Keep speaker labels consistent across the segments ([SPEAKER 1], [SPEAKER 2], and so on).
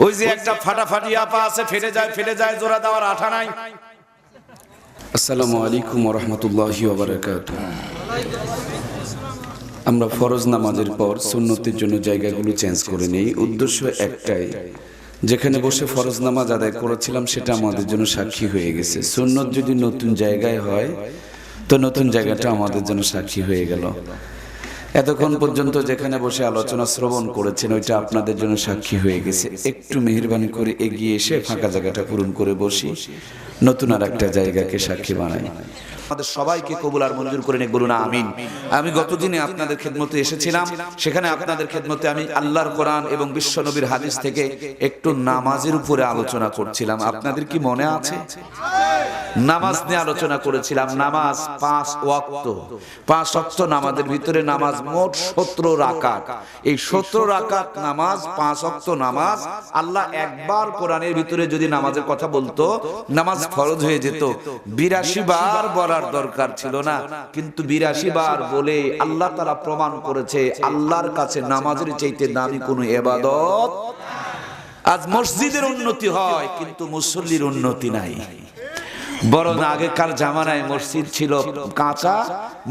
[SPEAKER 1] ওই যে একটা ফাটাফাটি আপা আছে, ফেটে যায়, জোড়া দেওয়ার আঠা নাই।
[SPEAKER 2] আসসালামু আলাইকুম ওয়া রাহমাতুল্লাহি ওয়া বারাকাতুহু। আমরা ফরজ নামাজের পর সুন্নতের জন্য জায়গাগুলো চেঞ্জ করে নেই। উদ্দেশ্য একটাই, যেখানে বসে ফরজ নামাজ আদায় করেছিলাম সেটা আমাদের জন্য সাক্ষী হয়ে গেছে। সুন্নত যদি নতুন জায়গায় হয় তো নতুন জায়গাটা আমাদের জন্য সাক্ষী হয়ে গেল। এতক্ষণ পর্যন্ত যেখানে বসে আলোচনা শ্রবণ করেছেন ওইটা আপনাদের জন্য সাক্ষী হয়ে গেছে। একটু মেহেরবানি করে এগিয়ে এসে ফাঁকা জায়গাটা পূরণ করে বসি, নতুন আর একটা জায়গাকে সাক্ষী বানাই।
[SPEAKER 1] আমাদের সবাইকে কবুল আর মঞ্জুর করে নিক, বলুন আমিন। আমি গতদিনে আপনাদের খেদমতে এসেছিলাম, সেখানে আপনাদের খেদমতে আমি আল্লাহর কোরআন এবং বিশ্ব নবীর হাদিস থেকে একটু নামাজের উপরে আলোচনা করছিলাম। আপনাদের কি মনে আছে? নামাজ নিয়ে আলোচনা করেছিলাম। নামাজ 5 ওয়াক্ত, 5 ওয়াক্ত নামাজের ভিতরে নামাজ মোট 17 রাকাত। এই 17 রাকাত নামাজ, 5 ওয়াক্ত নামাজ, আল্লাহ একবার কোরআনের ভিতরে যদি নামাজের কথা বলতো নামাজ ফরজ হয়ে যেত। 82 বার বলার দরকার ছিল না, কিন্তু 82 বার বলে আল্লাহ তাআলা প্রমাণ করেছে আল্লাহর কাছে নামাজের চাইতে দামি কোনো ইবাদত। আজ মসজিদের উন্নতি হয় কিন্তু মুসল্লির উন্নতি নাই। বরং আগেকার জামানায় মসজিদ ছিল কাঁচা,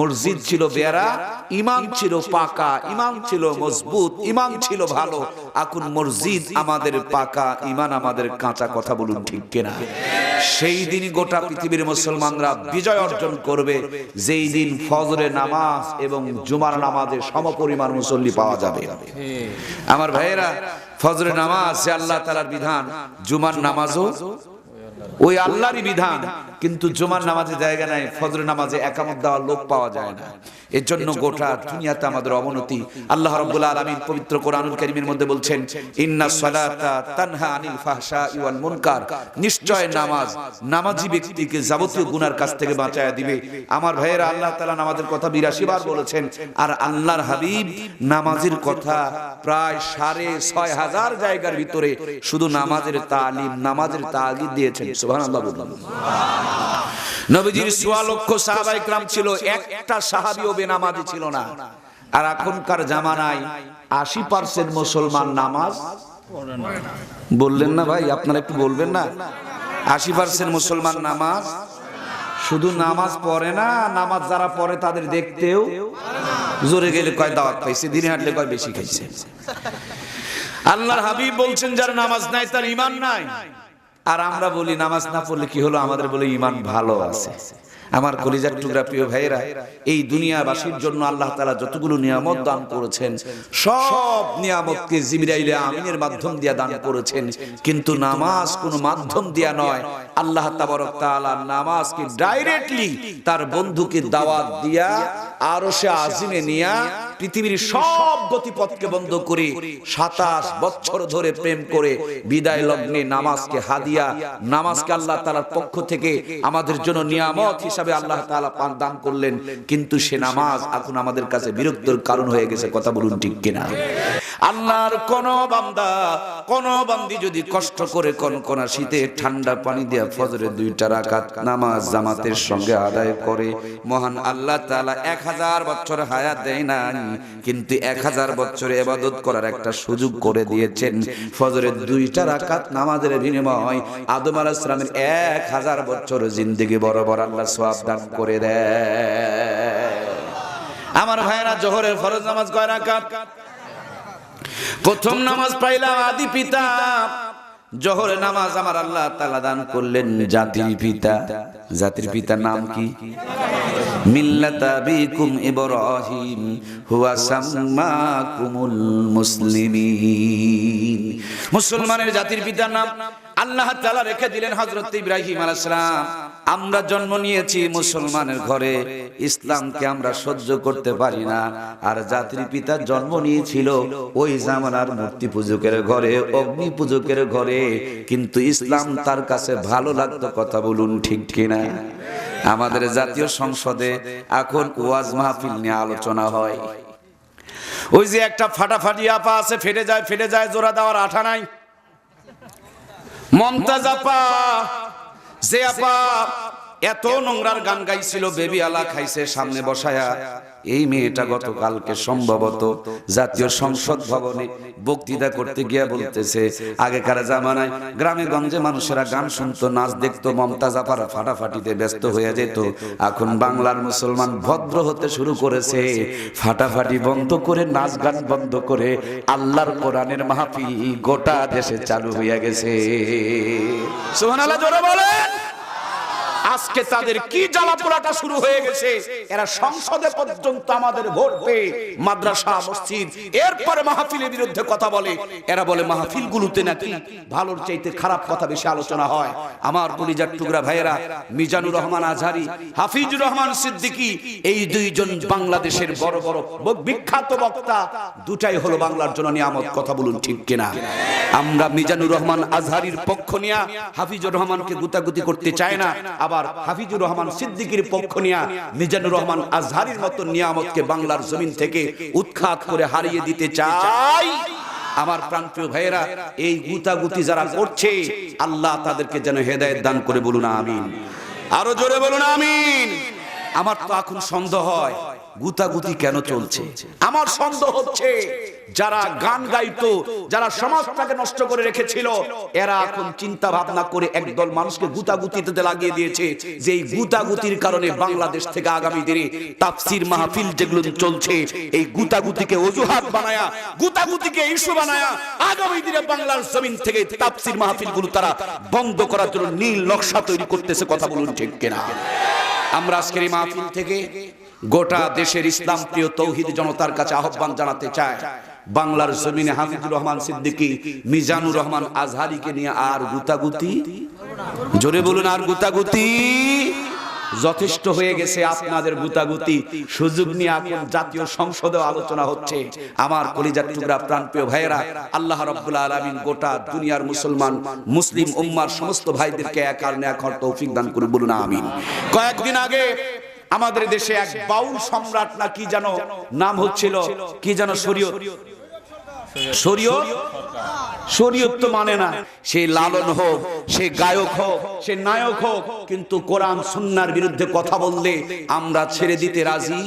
[SPEAKER 1] মসজিদ ছিল বেড়া, ইমাম ছিল পাকা, ইমাম ছিল মজবুত, ইমাম ছিল ভালো। এখন মসজিদ আমাদের পাকা, ইমান আমাদের কাঁচা। কথা বলুন ঠিক কিনা? সেই দিন গোটা পৃথিবীর মুসলমানরা বিজয় অর্জন করবে যেই দিন ফজরের নামাজ এবং জুমার নামাজে সমপরিমাণ মুসল্লি পাওয়া যাবে। আমার ভাইয়েরা, ফজরের নামাজ যে আল্লাহ তাআলার বিধান, জুমার নামাজও ওই আল্লাহরই বিধান, কিন্তু জুমার নামাজে জায়গা নাই, ফজরের নামাজে একামত দেওয়ার লোক পাওয়া যায় না। এর জন্য গোটা দুনিয়াতে আমাদের অবনতি। আল্লাহ রাব্বুল আলামিন পবিত্র কোরআনুল কারীমের মধ্যে বলছেন, ইন্নাস সালাতা তানহা আনিল ফাহশাই ওয়াল মুনকার, নিশ্চয় নামাজ নামাজি ব্যক্তিকে যাবতীয় গুনার কাছ থেকে বাঁচায়া দিবে। আমার ভাইয়েরা, আল্লাহ তাআলা নামাজের কথা 82 বার বলেছেন, আর আল্লাহর হাবিব নামাজের কথা প্রায় 6500 জায়গার ভিতরে শুধু নামাজের তালিম, নামাজের তাগিদ দিয়েছেন। সুবহানাল্লাহ বলুন। নবীজির 100 লক্ষ সাহাবায়ে کرام ছিল, একটা সাহাবীও বেনামাজি ছিল না। আর এখনকার জামানায় 80% মুসলমান নামাজ বললেন না ভাই, আপনারা একটু বলবেন না? 80% মুসলমান নামাজ, শুধু নামাজ পড়ে না, নামাজ যারা পড়ে তাদের দেখতেও জোরে গেলে কয় দাওয়াত পাইছে, দিনে হাঁটলে কয় বেশি খাইছে। আল্লাহর হাবিব বলছেন যার নামাজ নাই তার ঈমান নাই। আর আমরা বলি নামাজ না পড়লে কি হলো, আমাদের বলে ঈমান ভালো আছে। আমার কলিজার টুকরা প্রিয় ভাইরা, এই দুনিয়াবাসীর জন্য আল্লাহ তাআলা যতগুলো নিয়ামত দান করেছেন সব নিয়ামতকে জিবরাইল আমিনের মাধ্যম দিয়ে দান করেছেন, কিন্তু নামাজ কোনো মাধ্যম দিয়া নয়। আল্লাহ তাবারক তাআলা নামাজকে ডাইরেক্টলি তার বন্ধুকে দাওয়াত দিয়া আরশে আজিমে নিয়া পৃথিবীর সব গতিপথকে বন্ধ করে 27 বছর ধরে প্রেম করে বিদায় লগ্নে নামাজকে হাদিয়া, নামাজকে আল্লাহ তাআলার পক্ষ থেকে আমাদের জন্য নিয়ামত হিসাবে আল্লাহ তাআলা দান করলেন। কিন্তু সে নামাজ এখন আমাদের কাছে বিরক্তির কারণ হয়ে গেছে। কথা বলুন ঠিক কিনা? আল্লাহর কোন বান্দা, কোন বান্দি যদি কষ্ট করে কনকনা শীতে ঠান্ডা পানি দিয়ে ফজরের 2টা রাকাত নামাজ জামাতের সঙ্গে আদায় করে, মহান আল্লাহ তাআলা 1000 বছর হায়াত দেয় না, কিন্তু 1000 বছর ইবাদত করার একটা সুযোগ করে দিয়েছেন। ফজরের 2টা রাকাত নামাজের বিনিময় আদম আলাইহিস সালামের 1000 বছর জিন্দেগি বরাবর আল্লাহ সওয়াব দান করে দেয়। আমার ভাইরা, জোহরের ফরজ নামাজ কয় রাকাত? প্রথম নামাজ পাইলাম আদি পিতা। জোহরের নামাজ আমার আল্লাহ তাআলা দান করলেন জাতির পিতা। জাতির পিতার নাম কি? মিল্লাতা বিকুম ইব্রাহিম হুয়া সাম্মাকুমুল মুসলিমিন। মুসলমানের জাতির পিতার নাম আল্লাহ তাআলা রেখে দিলেন হযরত ইব্রাহিম আলাইহিস সালাম। আমরা জন্ম নিয়েছি মুসলমানের ঘরে, ইসলামকে আমরা সহ্য করতে পারি না। আর জাতির পিতা জন্ম নিয়েছিল ওই জামানার মূর্তি পূজকের ঘরে, অগ্নি পূজকের ঘরে, কিন্তু ইসলাম তার কাছে ভালো লাগতো। কথা বলুন ঠিক কিনা? আমাদের জাতীয় সংসদে এখন ওয়াজ মাহফিল নিয়ে আলোচনা হয়। ওই যে একটা ফাটাফাটি আপা আছে, ফেটে যায়, জোড়া দেওয়ার আঠা নাই। মমতাজ আপা, যে আপা এত নোংরার গান গাইছিল, বেবি আলা খাইছে সামনে বসায়া। এই মেয়েটা গতকালকে সম্ভবত জাতীয় সংসদ ভবনে বক্তৃতা করতে গিয়া বলতেছে, আগেকার জামানায় গ্রামে গঞ্জে মানুষেরা গান শুনতো, নাচ দেখতো, মমতাজ আপারা ফাটাফাটিতে ব্যস্ত হয়ে যেত। এখন বাংলার মুসলমান ভদ্র হতে শুরু করেছে, ফাটাফাটি বন্ধ করে, নাচ গান বন্ধ করে আল্লাহর কোরআনের মাহফিল গোটা দেশে চালু হয়ে গেছে। সুবহানাল্লাহ জোরে বলেন। আজকে তাদের কি জ্বালাপোড়াটা শুরু হয়ে গেছে, এরা সংসদে পর্যন্ত আমাদের ভোট পেয়ে মাদ্রাসা মসজিদ, এরপরে মাহফিলের বিরুদ্ধে কথা বলে। এরা বলে মাহফিলগুলোতে নাকি ভালোর চাইতে খারাপ কথা বেশি আলোচনা হয়। আমার কলিজার টুকরা ভাইয়েরা, মিজানুর রহমান আজহারি, হাফিজুর রহমান সিদ্দিকী, এই দুইজন বাংলাদেশের বড় বড় বিখ্যাত বক্তা, দুটাই হলো বাংলার জন্য নিয়ামত। কথা বলুন ঠিক কিনা? আমরা মিজানুর রহমান আজহারির পক্ষ নিয়ে হাফিজুর রহমানকে গুতাগুতি করতে চাই না, আবার হাফিজুর রহমান সিদ্দিকীর পক্ষ নিয়ে মিজানুর রহমান আজহারির মতো নিয়ামতকে বাংলার জমিন থেকে উৎখাত করে হারিয়ে দিতে চাই। আমার প্রাণপ্রিয় ভাইয়েরা, এই গুতাগুতি যারা করছে, আল্লাহ তাদেরকে যেন হেদায়েত দান করে। বলুন আমিন। আরো জোরে বলুন আমিন। আমার তো এখন সন্দেহ হয় গুতাগুতি কেন চলছে। আমার সন্দেহ হচ্ছে যারা গান গাইতো, যারা সমাজটাকে নষ্ট করে রেখেছিল, এরা এখন চিন্তা ভাবনা করে একদল মানুষকে গুতাগুতিতে লাগিয়ে দিয়েছে, যে এই গুতাগুতির কারণে বাংলাদেশ থেকে আগামী দিনে তাফসীর মাহফিল যেগুলো চলছে, এই গুতাগুতিকে অজুহাত বানায়া, গুতাগুতিকে ইস্যু বানায়া আগামী দিনে বাংলার জমিন থেকে তাফসীর মাহফিলগুলো তারা বন্ধ করার জন্য নীল নকশা তৈরি করতেছে। কথা বলুন ঠিক কিনা? আমরা আজকের এই মাহফিল থেকে গোটা দেশের ইসলাম প্রিয় তৌহিদ জনতার কাছে আহ্বান জানাতে চাই, বাংলার জমিনে হাফিজুর রহমান সিদ্দিকী, মিজানুর রহমান আজহারিকে নিয়ে আর গুতাগুতি, জোরে বলুন, আর গুতাগুতি যথেষ্ট হয়ে গেছে। আপনাদের গুতাগুতি সুযোগ নিয়ে এখন জাতীয় সংসদে আলোচনা হচ্ছে। আমার কলিজার টুকরা প্রাণপ্রিয় ভাইয়েরা, আল্লাহ রাব্বুল আলামিন গোটা দুনিয়ার মুসলমান মুসলিম উম্মার সমস্ত ভাইদেরকে এক আর নেক হওয়ার তৌফিক দান করুন। বলুন আমিন। কয়েকদিন আগে আমাদের দেশে এক বাউল সম্রাট না কি যেন নাম হচ্ছিল, কি যেন শরীয়ত, শরীয়ত তো মানে না। সে লালন হোক, সে গায়ক হোক, সে নায়ক হোক, কিন্তু কোরআন সুন্নাহর বিরুদ্ধে কথা বললে আমরা ছেড়ে দিতে রাজি।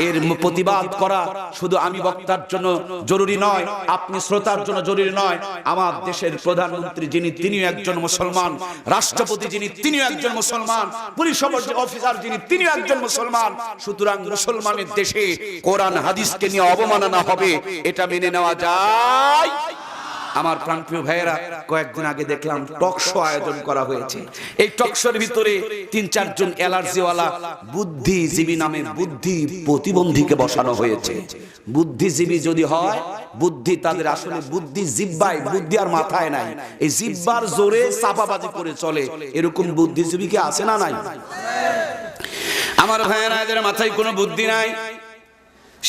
[SPEAKER 1] এর প্রতিবাদ করা শুধু আমি বক্তার জন্য জরুরি নয়, আপনি শ্রোতার জন্য জরুরি নয়। আমার দেশের প্রধানমন্ত্রী যিনি, তিনিও একজন মুসলমান, রাষ্ট্রপতি যিনি, তিনিও একজন মুসলমান, পুলিশ অফিসার যিনি, তিনিও একজন মুসলমান। সুতরাং মুসলমানের দেশে কোরআন হাদিসকে নিয়ে অবমাননা হবে, এটা মেনে নেওয়া যায়? আমার প্রাণপ্রিয় ভাইয়েরা, কয়েকদিন আগে দেখলাম টক শো আয়োজন করা হয়েছে। এই টক শোর ভিতরে ৩-৪ জন অ্যালার্জিওয়ালা বুদ্ধিজীবী নামে বুদ্ধি প্রতিবন্ধীকে বসানো হয়েছে। বুদ্ধিজীবী যদি হয়, বুদ্ধি তাদের আসলে বুদ্ধি জিহ্বায়, বুদ্ধি আর মাথায় নাই, এই জিহ্বার জোরে চাপাবাজি করে চলে। এরকম বুদ্ধিজীবী কি আছে না নাই? আমার ভাইয়েরা, এদের মাথায় কোনো বুদ্ধি নাই,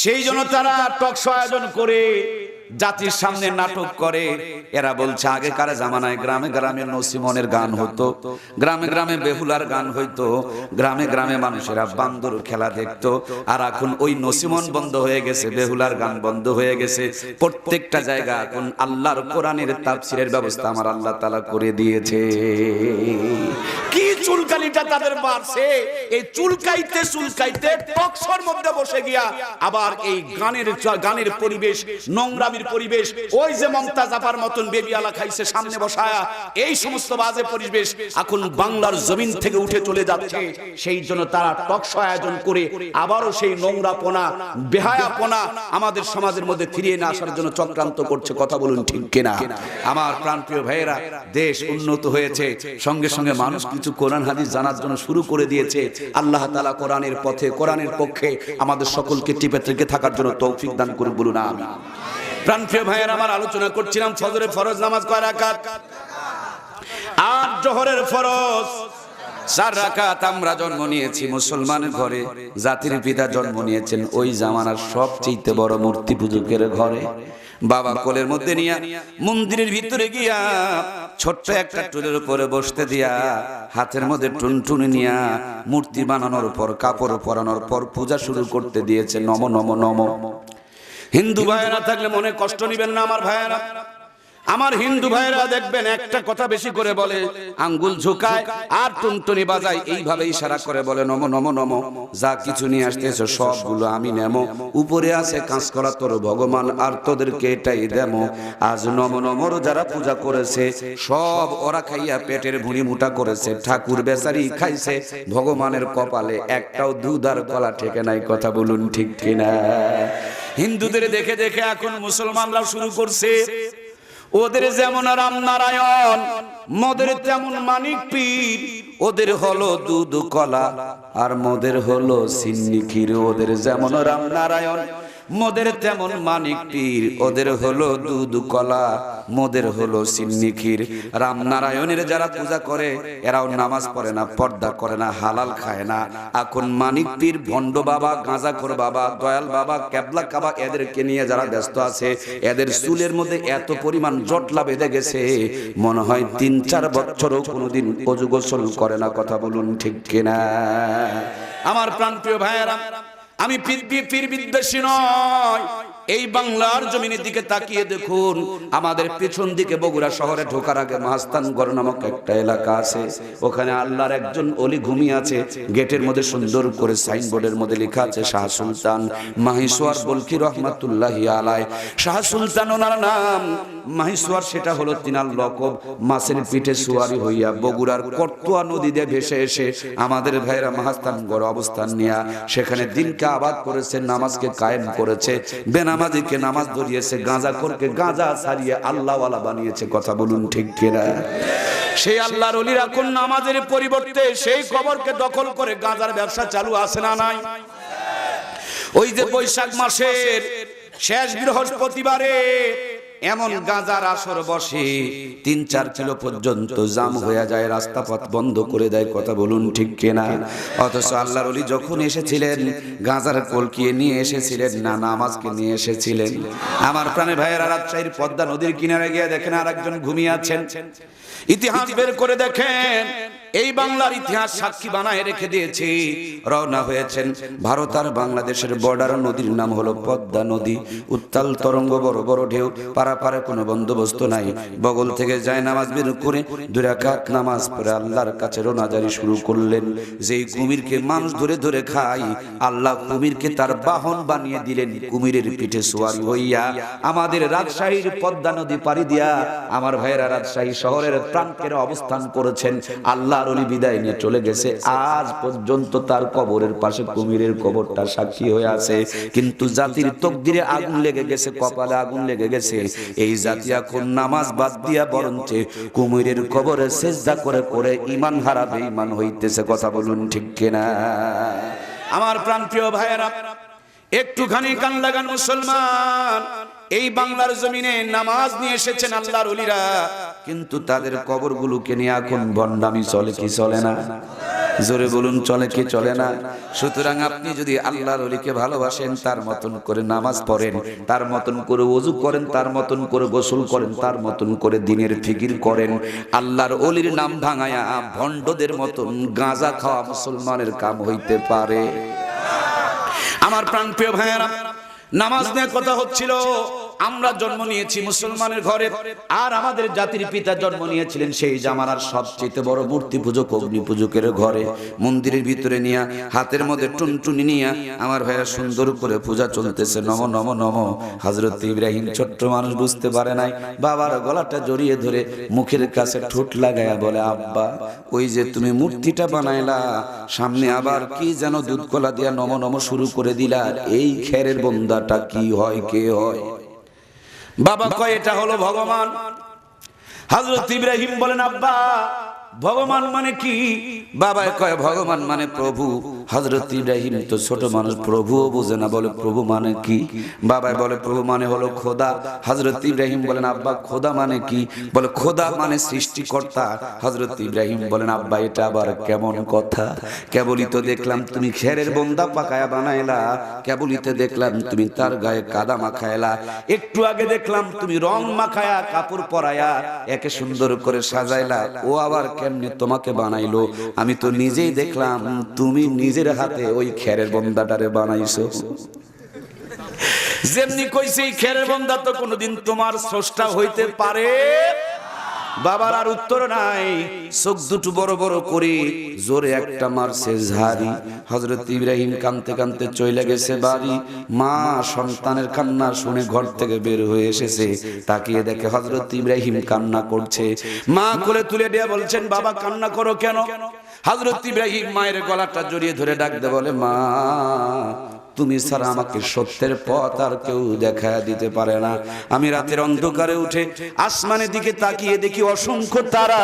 [SPEAKER 1] সেই জন্য তারা টক শো আয়োজন করে জাতির সামনে নাটক করে। এরা বলছে আগেকার জামানায় গ্রামে গ্রামে নসিমনের গান হতো, গ্রামে গ্রামে বেহুলার গান হইতো, গ্রামে গ্রামে মানুষেরা বান্দর খেলা দেখতো। আর এখন ওই নসিমন বন্ধ হয়ে গেছে, বেহুলার গান বন্ধ হয়ে গেছে। প্রত্যেকটা জায়গা এখন আল্লাহর কোরআনের তাফসীরের ব্যবস্থা আমার আল্লাহ তাআলা করে দিয়েছে। কি চুলকানিটা তাদের বাড়ছে, এই চুলকাইতে চুলকাইতে টক শোর মধ্যে বসে গিয়া আবার এই গানের পরিবেশ, নোংরামির পরিবেশ, ওই যে মমতাজ আপার মতন বেবি আলা খাইছে সামনে বসায়া, এই সমস্ত বাজে পরিবেশ এখন বাংলার জমিন থেকে উঠে চলে যাচ্ছে। সেই জন্য তারা টক শো আয়োজন করে আবারও সেই নোংরাপনা, বেহায়াপনা আমাদের সমাজের মধ্যে ফিরিয়ে না আসার জন্য চক্রান্ত করছে। কথা বলুন ঠিক কিনা? আমার প্রাণপ্রিয় ভাইয়েরা, দেশ উন্নত হয়েছে, সঙ্গে সঙ্গে মানুষ কিছু কোরআন হাদিস জানার জন্য শুরু করে দিয়েছে। আল্লাহ তাআলা কোরআনের পথে, কোরআনের পক্ষে আমাদের সকলকে টিপে থেকে থাকার জন্য তৌফিক দান করুন। বলুন আমিন। প্রাণপ্রিয় ভাইয়েরা, আমার আলোচনা করছিলাম ফজরের ফরজ নামাজ কয় রাকাত? ৮। জোহরের ফরজ 4 রাকাত। আমরা জন্ম নিয়েছি মুসলমানের ঘরে, জাতির পিতা জন্ম নিয়েছেন ওই জামানার সবচেয়ে বড় মূর্তি পূজকের ঘরে। বাবা কোলের মধ্যে নিয়া মন্দিরের ভিতরে গিয়া ছোট্ট একটা টুলের উপরে বসতে দিয়া হাতের মধ্যে টুনটুনি নিয়া মূর্তি বানানোর পর, কাপড় পরানোর পর পূজা শুরু করতে দিয়েছে। নম নম নম। হিন্দু ভাইয়েরা থাকলে মনে কষ্ট নিবেন না আমার ভাইয়েরা,
[SPEAKER 2] আমার হিন্দু ভাইরা দেখবেন একটা কথা বেশি করে বলে, আঙ্গুল ঝুকায় আর টুনটুনি বাজায়, এইভাবে ইশারা করে বলে নমো নমো নমো, যা কিছু নিয়ে আসতেছে সবগুলো আমি নেমো, উপরে আছে কাঁচকলা তোর ভগবান আর তোদেরকে এটাই দেমো। আজ নমো নমোর যারা পূজা করেছে সব ওরা খাইয়া পেটের ভুঁড়ি মোটা করেছে, ঠাকুর বেচারি খাইছে, ভগবানের কপালে একটাও দুধ আর কলা ঠেকে নাই। কথা বলুন ঠিক কিনা? হিন্দুদের দেখে দেখে এখন মুসলমানরাও শুরু করছে, ওদের যেমন রামনারায়ণ, মোদের তেমন মানিক পীর, ওদের হলো দুধ কলা আর মোদের হলো সিন্নি ক্ষীর। ওদের যেমন রামনারায়ণ, মোদের তেমন মানিক পীর, ওদের হলো দুধ কলা, মোদের হলো সিন্নি ক্ষীর। রামনারায়ণের যারা পূজা করে এরাও নামাজ পড়ে না, পর্দা করে না, হালাল খায় না। এখন মানিক পীর, ভণ্ড বাবা, গাঁজাখোর বাবা, দয়াল বাবা, ক্যাবলা কাবা, এদেরকে নিয়ে যারা ব্যস্ত আছে, এদের চুলের মধ্যে এত পরিমাণ জটলা বেঁধে গেছে, মনে হয় ৩-৪ বছরও কোনোদিন অজু গোসল করে না। কথা বলুন ঠিক কিনা? আমার প্রাণপ্রিয় ভাইয়েরা, আমি পীর বিদ্বেষী নয়। এই বাংলার জমিনের দিকে তাকিয়ে দেখুন, আমাদের পেছন দিকে বগুড়া শহরে ঢোকার আগে মহাস্থানগড় নামক একটা এলাকা আছে, ওখানে আল্লাহর একজন ওলি ঘুমিয়ে আছে। গেটের মধ্যে সুন্দর করে সাইনবোর্ডের মধ্যে লেখা আছে শাহ সুলতান মাহিসওয়ার বলকি রহমাতুল্লাহি আলাইহি। শাহ সুলতান ওনার নাম, মাহিসওয়ার সেটা হলো তিনার লকব। মাছের পিঠে সুয়ারি হইয়া বগুড়ার কর্তুয়া নদী দিয়ে ভেসে এসে আমাদের ভাইরা মহাস্থানগড় অবস্থান নিয়ে সেখানে দিনকে আবাদ করেছে, নামাজকে কায়েম করেছে, বেনামাজিকে নামাজ ধরিয়েছে, গাঁজাখোরকে গাঁজা ছাড়িয়ে আল্লাহওয়ালা বানিয়েছে। কথা বলুন ঠিক কিনা? সেই আল্লাহর ওলিরা কোন নামাজের পরিবর্তে সেই কবরকে দখল করে গাঁজার ব্যবসা চালু আছে না নাই? ওই যে বৈশাখ মাসের শেষ বৃহস্পতিবারে এমন গাঁজার আসর বসে, ৩-৪ কিলো পর্যন্ত জাম হয়ে যায়, রাস্তা পথ বন্ধ করে দেয়। কথা বলুন ঠিক কিনা? অথচ আল্লাহর ওলি যখন এসেছিলেন গাঁজার কলকিয়ে নিয়ে এসেছিলেন না, নামাজকে নিয়ে এসেছিলেন। আমার প্রাণের ভাইয়েরা, রাজশাহীর পদ্মা নদীর কিনারে গিয়ে দেখেন আর একজন ঘুমিয়ে আছেন। ইতিহাস বের করে দেখেন, এই বাংলার ইতিহাস সাক্ষী বানায় রেখে দিয়েছি। রওনা হয়েছেন ভারত আর বাংলাদেশের বর্ডার, নদীর নাম হলো পদ্মা নদী। উত্তাল তরঙ্গ, বড় বড় ঢেউ, পারাপারে কোনো বন্দোবস্ত নাই। বগল থেকে যায় নামাজ বের করে 2 রাকাত নামাজ পড়ে আল্লাহর কাছে রোনাজারি শুরু করলেন। যেই কুমিরকে মানুষ ধরে ধরে খায়, আল্লাহ কুমিরকে তার বাহন বানিয়ে দিলেন। কুমিরের পিঠে সোয়ারি হইয়া আমাদের রাজশাহীর পদ্মা নদী পাড়ি দিয়া আমার ভাইয়েরা রাজশাহী শহরের প্রান্তের অবস্থান করেছেন। আল্লাহ ওলি বিদায় নিয়ে চলে গেছে, আজ পর্যন্ত তার কবরের পাশে কুমিরের কবরটা সাক্ষী হয়ে আছে। কিন্তু জাতির তকদিরে আগুন লেগে গেছে, কপালে আগুন লেগে গেছে। এই জাতি এখন নামাজ বাদ দিয়া বরঞ্চ কুমিরের কবরে সেজদা করে করে ঈমান হারা বেঈমান হইতেছে। কথা বলুন ঠিক কিনা? আমার প্রাণপ্রিয় ভাইয়েরা, একটুখানি কান লাগান মুসলমান। এই বাংলার জমিনে নামাজ নিয়ে এসেছেন আল্লাহর ওলিরা, কিন্তু তাদের কবরগুলোকে নিয়ে এখন ভণ্ডামি চলে কি চলে না? জোরে বলুন, চলে কি চলে না? সুতরাং আপনি যদি আল্লাহর ওলিকে ভালোবাসেন, তার মতন করে নামাজ পড়েন, তার মতন করে ওযু করেন, তার মতন করে গোসল করেন, তার মতন করে দিনের ফিকির করেন, আল্লাহর ওলির নাম ভাঙায়া ভণ্ডদের মতন গাঁজা খাওয়া মুসলমানের কাম হইতে পারে? আমার প্রাণপ্রিয় ভাইয়েরা, নামাজ নিয়ে কথা হচ্ছিল। আমরা জন্ম নিয়েছি মুসলমানের ঘরে, আর আমাদের জাতির পিতা জন্ম নিয়েছিলেন সেই জামানার সবচেয়ে বড় মূর্তি পূজক, অগ্নি পূজকের ঘরে। মন্দিরের ভিতরে নিয়ে হাতের মধ্যে টুনটুনি নিয়ে আমার ভাইরা সুন্দর করে পূজা চলতেছে। নম নম নম। হযরত ইব্রাহিম ছোট্ট মানুষ, বুঝতে পারে নাই, বাবার গলাটা জড়িয়ে ধরে মুখের কাছে ঠোঁট লাগায়া বলে, আব্বা ওই যে তুমি মূর্তিটা বানাইলা, সামনে আবার কি যেন দুধ কলা দিয়া নম নম শুরু করে দিলা, এই খেরের বন্দাটা কি হয়, কে হয়? বাবা কয় এটা হলো ভগবান। হযরত ইব্রাহিম বলেন, আব্বা ভগবান মানে কি? বাবা কয় ভগবান মানে প্রভু। হযরত ইব্রাহিম তো ছোট মানুষ, প্রভুও বোঝে না, বলে প্রভু মানে কি? বাবা বলে প্রভু মানে হলো খোদা। হযরত ইব্রাহিম বলেন, আব্বা খোদা মানে কি? বলে খোদা মানে সৃষ্টিকর্তা। হযরত ইব্রাহিম বলেন, আব্বা এটা আবার কেমন কথা? কেবলই তো দেখলাম তুমি খেরের বন্দা পাকায়া বানাইলা, কেবলই তো দেখলাম তুমি তার গায়ে কাদা মাখাইলা, একটু আগে দেখলাম তুমি রং মাখায়া কাপড় পরায়া একে সুন্দর করে সাজাইলা, ও আবার কেমনে তোমাকে বানাইলো? আমি তো নিজেই দেখলাম তুমি নিজের হাতে ওই খেরের বন্দাটারে বানাইছো।
[SPEAKER 1] যেমনি কইছে এই খেরের বান্দা তো কোনোদিন তোমার স্রষ্টা হইতে পারে। বাবার আর উত্তর নাই, চোখ দুটো বড় বড় করে জোরে একটা মারছে ঝাড়ি। হযরত ইব্রাহিম কাঁদতে কাঁদতে চলে গেছে বাড়ি। মা সন্তানের কান্না শুনে ঘর থেকে বের হয়ে এসেছে, তাকিয়ে দেখে হযরত ইব্রাহিম কান্না করছে। মা কোলে তুলে দিয়ে বলছেন, বাবা কান্না করো কেন? হযরত ইব্রাহিম মায়ের গলাটা জড়িয়ে ধরে ডাকতে বলে, মা তুমি ছাড়া আমাকে সত্যের পথ আর কেউ দেখা দিতে পারে না। আমি রাতের অন্ধকারে উঠে আসমানের দিকে তাকিয়ে দেখি অসংখ্য তারা।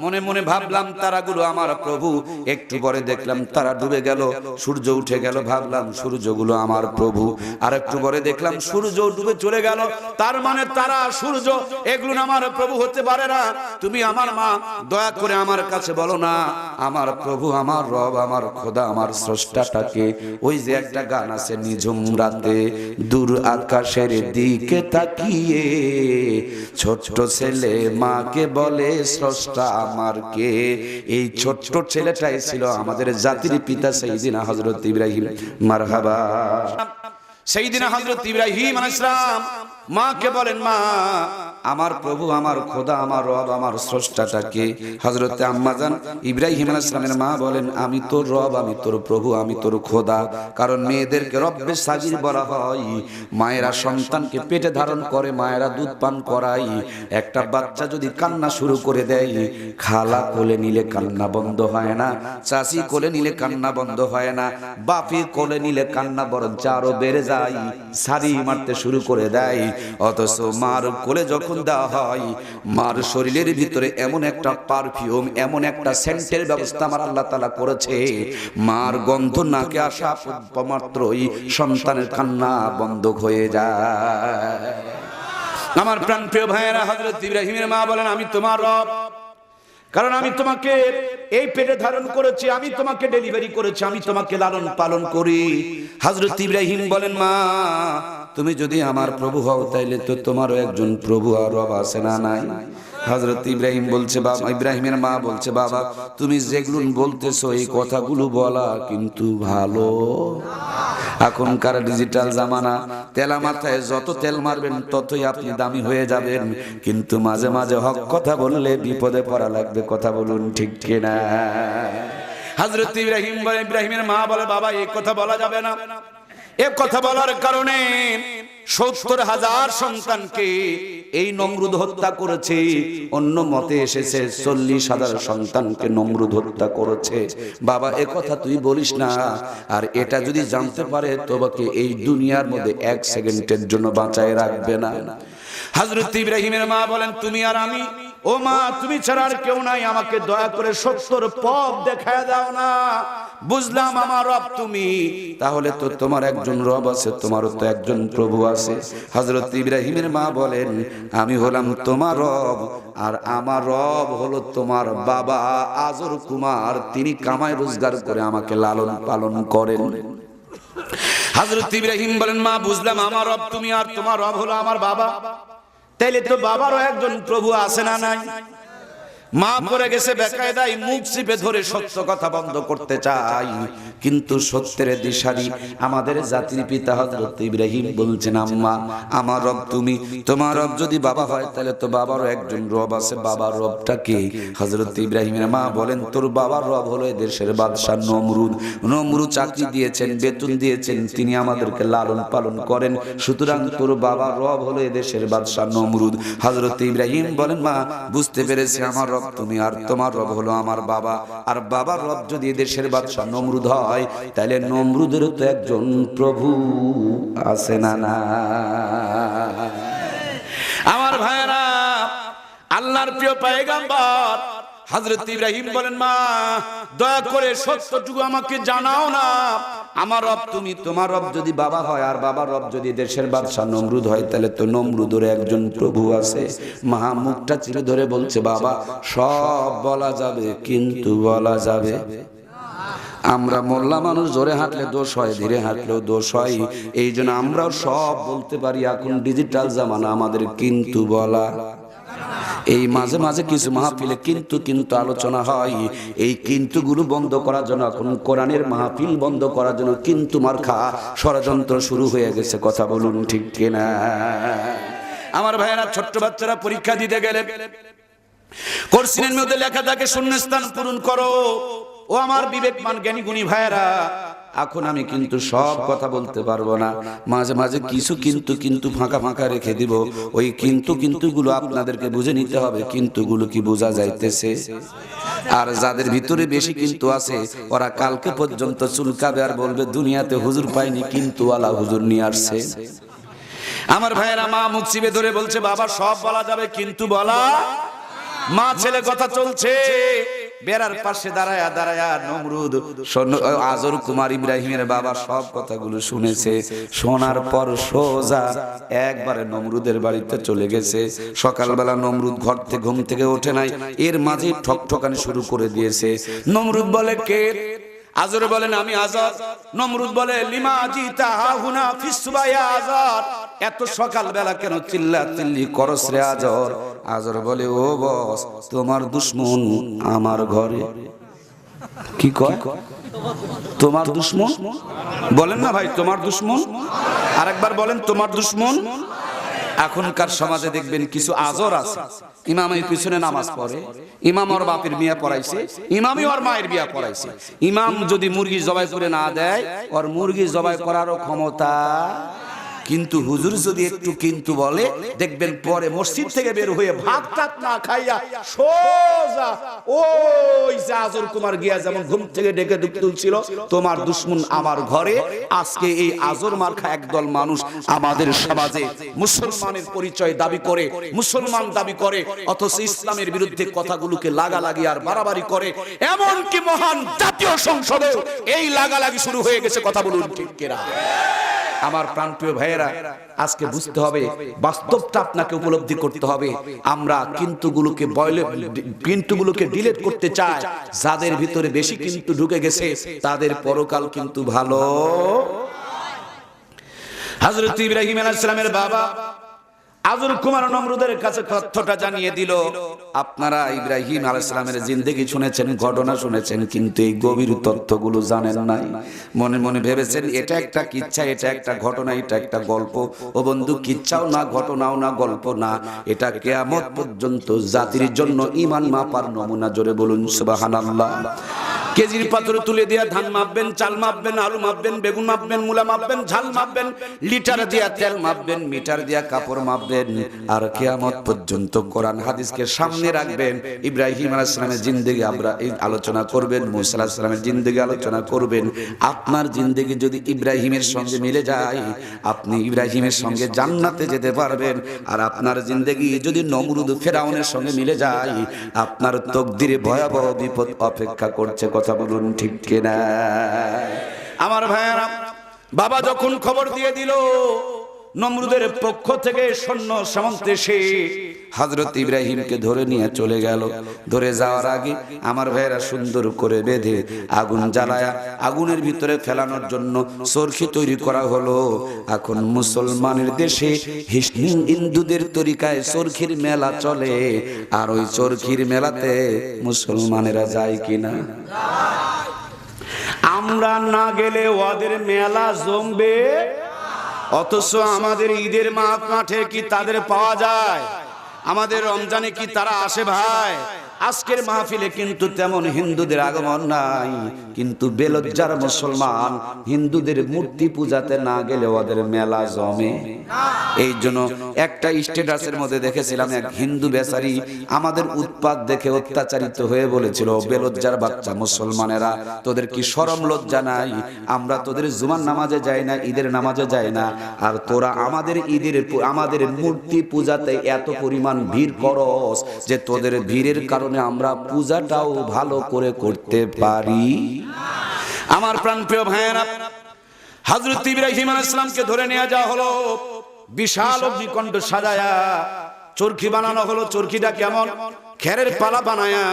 [SPEAKER 1] মনে মনে ভাবলাম তারাগুলো আমার প্রভু। একটু পরে দেখলাম তারা ডুবে গেল, সূর্য উঠে গেল। ভাবলাম সূর্যগুলো আমার প্রভু। আর একটু পরে দেখলাম সূর্য ডুবে চলে গেল। তার মানে তারা, সূর্য এগুলো আমার প্রভু হতে পারে না। তুমি আমার মা, দয়া করে আমার কাছে বলো না আমার প্রভু, আমার রব, আমার খোদা, আমার স্রষ্টাটাকে। ওই যে একটা গান আছে, নিঝুম রাতে দূর আকাশের দিকে তাকিয়ে ছোট্ট ছেলে মাকে বলে স্রষ্টা আমার কে। এই ছোট্ট ছেলেটাই ছিল আমাদের জাতির পিতা সাইয়েদিনা হযরত ইব্রাহিম। মারহাবা। সাইয়েদিনা হযরত ইব্রাহিম আলাইহিস সালাম মাকে বলেন, মা আমার প্রভু, আমার খোদা, আমার রব, আমার স্রষ্টাটাকে। হযরত আম্মা জান ইব্রাহিম আলাইহিস সালামের মা বলেন, আমি তোর রব, আমি তোর প্রভু, আমি তোর খোদা। কারণ মেয়েদেরকে রব্বে সাগীর বলা হয়। মায়েরা সন্তানকে পেটে ধারণ করে, মায়েরা দুধ পান করায়। একটা বাচ্চা যদি কান্না শুরু করে দেয়, খালা কোলে নিলে কান্না বন্ধ হয় না, চাচি কোলে নিলে কান্না বন্ধ হয় না, বাপি কোলে নিলে কান্না বরঞ্চ আরো বেড়ে যায়, সারি মারতে শুরু করে দেয়। অথচ মার কোলে যখন দেওয়া হয়, মার শরীরের ভিতরে এমন একটা পারফিউম, এমন একটা সেন্টের ব্যবস্থা আমার আল্লাহ তাআলা করেছে, মার গন্ধ নাকে আসা মাত্রই সন্তানের কান্না বন্ধ হয়ে যায়। আমার প্রাণপ্রিয় ভাইয়েরা, হযরত ইব্রাহিমের মা বলেন, আমি তোমার রব, কারণ আমি তোমাকে এই পেটে ধারণ করেছি, আমি তোমাকে ডেলিভারি করেছি, আমি তোমাকে লালন পালন করি। হযরত ইব্রাহিম বলেন, মা তুমি যদি আমার প্রভু হও তাইলে তো তোমারও একজন প্রভু আর রব আছে না নাই? হযরত ইব্রাহিম বলছে, বাবা, ইব্রাহিমের মা বলছে, বাবা তুমি যেগুলো বলতেছো এই কথাগুলো বলা কিন্তু ভালো। এখনকার ডিজিটাল জামানা, তেলা মাথায় যত তেল মারবেন ততই আপনি দামি হয়ে যাবেন। কিন্তু মাঝে মাঝে হক কথা বললে বিপদে পড়া লাগবে। কথা বলুন ঠিক কিনা? হযরত ইব্রাহিমের মা বলে, বাবা এই কথা বলা যাবে না। এ কথা বলার কারণে ৭০,০০০ সন্তানকে এই নমরুদ হত্যা করেছে। অন্য মতে এসেছে ৪০,০০০ সন্তানকে নমরুদ হত্যা করেছে। বাবা এ কথা তুই বলিস না। আর এটা যদি জানতে পারে তোমাকে এই দুনিয়ার মধ্যে ১ সেকেন্ডের জন্য বাঁচায় রাখবে না। হযরত ইব্রাহিমের মা বলেন, তুমি আর আমি, ও মা তুমি ছাড়া আর কেউ নাই, আমাকে দয়া করে সত্যর পথ দেখায় দাও না। বুঝলাম আমার রব তুমি, তাহলে তো তোমার একজন রব আছে, তোমারও তো একজন প্রভু আছে। হযরত ইব্রাহিমের মা বলেন, আমি হলাম তোমার রব, আর আমার রব হলো তোমার বাবা আজর কুমার। তিনি কামাই রোজগার করে আমাকে লালন পালন করেন। হযরত ইব্রাহিম বলেন, মা বুঝলাম আমার রব তুমি, আর তোমার রব হলো আমার বাবা। তাইলে তো বাবারও একজন প্রভু আছে না নাই? মা পড়ে গেছে বেকায়দায়, মুখ চিপে ধরে সত্য কথা বন্ধ করতে চাই, কিন্তু সত্যের দিশারি আমাদের জাতির পিতা হযরত ইব্রাহিম বলছেন, আম্মা আমার রব তুমি, তোমার রব যদি বাবা হয় তাহলে তো বাবারও একজন রব আছে। বাবার রবটা কে? হযরত ইব্রাহিমের মা বলেন, তোর বাবার রব হলো দেশের বাদশা নমরুদ। নমরুদ চাকরি দিয়েছেন, বেতন দিয়েছেন, তিনি আমাদেরকে লালন পালন করেন। সুতরাং তোর বাবার রব হলো দেশের বাদশা নমরুদ। হযরত ইব্রাহিম বলেন, মা বুঝতে পেরেছি, আমার রব তুমি, আর তোমার রব হলো আমার বাবা। আর বাবার রব যদি দেশের বাদশা নমরুদ হয় তাহলে নমরুদের তো একজন প্রভু আছে না না? আমার ভাইরা, আল্লাহর প্রিয় পয়গম্বর হযরত ইব্রাহিম বলেন, মা দয়া করে সত্যটুকু আমাকে জানাও না। আমার রব তুমি, তোমার রব যদি বাবা হয়, আর বাবার রব যদি দেশের বাদশা নমরুদ হয় তাহলে তো নমরুদের একজন প্রভু আছে। মা মুখটা চিরে ধরে বলছে, বাবা সব বলা যাবে কিন্তু বলা যাবে। আমরা মোল্লা মানুষ, জোরে হাঁটলে দোষ হয়, ধীরে হাঁটলেও দোষ হয়। এই জন্য আমরাও সব বলতে পারি। এখন ডিজিটাল জামানা, আমাদের কিন্তু বলা
[SPEAKER 2] এই মাঝে মাঝে কিছু মাহফিলে কিন্তু কিন্তু আলোচনা হয়, এই কিন্তুগুলো বন্ধ করার জন্য এখন কোরআনের মাহফিল বন্ধ করার জন্য কিন্তু মার্কা ষড়যন্ত্র শুরু হয়ে গেছে। কথা বলুন ঠিক কিনা?
[SPEAKER 1] আমার ভাইয়েরা, ছোট্ট বাচ্চারা পরীক্ষা দিতে গেলে কোশ্চেনের মধ্যে লেখা থাকে শূন্যস্থান পূরণ করো। ও আমার বিবেকমান জ্ঞানী গুণী ভাইয়েরা,
[SPEAKER 2] এখন আমি কিন্তু সব কথা বলতে পারবো না, মাঝে মাঝে কিছু কিন্তু কিন্তু ফাঁকা ফাঁকা রেখে দিব। ওই কিন্তু কিন্তু গুলো আপনাদেরকে বুঝে নিতে হবে, কিন্তু গুলো কি বোঝা যাইতেছে? আর যাদের ভিতরে বেশি কিন্তু আছে, ওরা কালকে পর্যন্ত চুলকাবে আর বলবে দুনিয়াতে হুজুর পাইনি, কিন্তু আলা হুজুর নিয়ে আসছে।
[SPEAKER 1] আমার ভাইয়েরা, মা মুখ চিপে ধরে বলছে বাবা সব বলা যাবে কিন্তু বলা। মা ছেলে কথা চলছে, বেড়ার পাশে দাঁড়ায়া দাঁড়ায়া নমরুদ
[SPEAKER 2] আজর কুমার ইব্রাহিমের বাবা সব কথাগুলো শুনেছে। শোনার পর সোজা একবারে নমরুদের বাড়িতে চলে গেছে। সকালবেলা নমরুদ ঘুম থেকে ওঠে নাই, এর মাঝে ঠকঠকানি শুরু করে দিয়েছে।
[SPEAKER 1] নমরুদ বলে কে? আজর বলেন আমি আজর। নমরুদ বলে লিমা জিতা হুনা ফিসবায়া আজর, এত সকালবেলা কেন চিল্লা চিল্লি করস রে আজর?
[SPEAKER 2] আজর বলে ও বস, তোমার দুশ্মন আমার ঘরে। কি কয়?
[SPEAKER 1] তোমার দুশ্মন? বলেন না ভাই তোমার দুশ্মন। আরেকবার বলেন তোমার দুশ্মন। এখনকার সমাজে দেখবেন কিছু আজর আছে, ইমামের পিছনে নামাজ পড়ে, ইমাম ওর বাপের বিয়া পড়াইছে, ইমামই ওর মায়ের বিয়া পড়াইছে। ইমাম যদি মুরগি জবাই করে না দেয়, ওর মুরগি জবাই করারও ক্ষমতা। কিন্তু হুজুর যদি একটু কিন্তু বলে, দেখবেন পরে মসজিদ থেকে বের হয়ে ভাত টাত না খাইয়া সোজা ওই যে আজর কুমার গিয়া যেমন ঘুম থেকে ডেকে তুলছিল তোমার দুশ্মন আমার ঘরে। আজকে এই আজর মার্কা একদল মানুষ আমাদের সমাজে মুসলমানের পরিচয় দাবি করে, মুসলমান দাবি করে, অথচ ইসলামের বিরুদ্ধে কথাগুলোকে লাগালাগি আর বাড়াবাড়ি করে। এমনকি মহান জাতীয় সংসদে এই লাগালাগি শুরু হয়ে গেছে। কথা বলুন ঠিক কিনা? আমার প্রাণপ্রিয় ভাইয়েরা, আজকে বুঝতে হবে, বাস্তবটা আপনাকে উপলব্ধি করতে হবে। আমরা কিন্তুগুলোকে ডিলিট করতে চাই। যাদের ভিতরে বেশি কিন্তু ঢুকে গেছে তাদের পরকাল কিন্তু ভালো। হযরত ইব্রাহিম আলাইহিস সালামের বাবা আজর কুমার নমরুদের কাছে তথ্যটা জানিয়ে দিল।
[SPEAKER 2] আপনারা ইব্রাহিম আলাইহিস সালামের জিন্দেগি শুনেছেন, ঘটনা শুনেছেন, কিন্তু এই গভীর তথ্যগুলো জানেন নাই। মনে মনে ভেবেছেন এটা একটা কিচ্ছা, এটা একটা ঘটনা, এটা একটা গল্প। ও বন্ধু, কিচ্ছাও না, ঘটনাও না, গল্প না, এটা কিয়ামত পর্যন্ত জাতির জন্য ঈমান মাপার নমুনা। জোরে বলুন সুবহানাল্লাহ।
[SPEAKER 1] কেজির পাথর তুলে দিয়া ধান মাপবেন, চাল মাপবেন, আলু মাপবেন, বেগুন মাপবেন, মূলা মাপবেন, ঝাল মাপবেন, লিটার দিয়া তেল মাপবেন, মিটার দিয়া কাপড় মাপবেন, আর কিয়ামত পর্যন্ত কোরআন হাদিসকে সামনে রাখবেন। ইব্রাহিম আলাইহিস সালামের জিন্দেগি আমরা আলোচনা করবেন, মুসা আলাইহিস সালামের জিন্দেগি আলোচনা করবেন। আপনার জিন্দেগি যদি ইব্রাহিমের সঙ্গে মিলে যায়, আপনি ইব্রাহিমের সঙ্গে জান্নাতে যেতে পারবেন। আর আপনার জিন্দেগি যদি নমরুদ ফেরাউনের সঙ্গে মিলে যায়, আপনার তকদিরে ভয়াবহ বিপদ অপেক্ষা করছে। কথা বলুন ঠিক কিনা? আমার ভাইয়েরা, বাবা যখন খবর দিয়ে দিল নমরুদের পক্ষ থেকে সৈন্য সামন্ত এসে
[SPEAKER 2] হযরত ইব্রাহিমকে ধরে নিয়ে চলে গেল। ধরে যাওয়ার আগে আমার ভাইয়েরা সুন্দর করে বেঁধে আগুন জ্বালায়া আগুনের ভিতরে ফেলানোর জন্য চরখি তৈরি করা হলো। এখন মুসলমানের দেশে হিন্দুদের তরিকায় চরখির মেলা চলে, আর ওই চরখির মেলাতে মুসলমানেরা যায় কিনা?
[SPEAKER 1] আমরা না গেলে ওদের মেলা জমবে, অথচ আমাদের ঈদের মাঠে কি তাদের পাওয়া যায়? আমাদের রমজানে কি তারা আসে ভাই? আজকের মাহফিলে কিন্তু তেমন হিন্দুদের আগমন নাই, কিন্তু বেলজ্জার মুসলমান হিন্দুদের মূর্তি পূজাতে না গেলে ওদের মেলা জমে। এই জন্য একটা স্ট্যাটাসের মধ্যে দেখেছিলাম, এক হিন্দু বেচারি আমাদের উৎপাত দেখে অত্যাচারিত হয়ে বলেছিল, বেলজ্জার বাচ্চা মুসলমানেরা, তোদের কি শরম লজ্জা নাই? আমরা তোদের জুমার নামাজে যাই না, ঈদের নামাজে যাই না, আর তোরা আমাদের মূর্তি পূজাতে এত পরিমাণ ভিড় করস যে তোদের ভিড়ের কারণে আমরা পূজাটাও ভালো করে করতে পারি। আমার প্রাণপ্রিয় ভাইয়েরা, হযরত ইব্রাহিম আলাইহিস সালামকে ধরে নিয়ে যাওয়া হলো, বিশাল অগ্নিকুণ্ড সাজায়া চরখি বানানো হলো। চরখিটা কেমন?
[SPEAKER 2] খেরের পালা বানায়া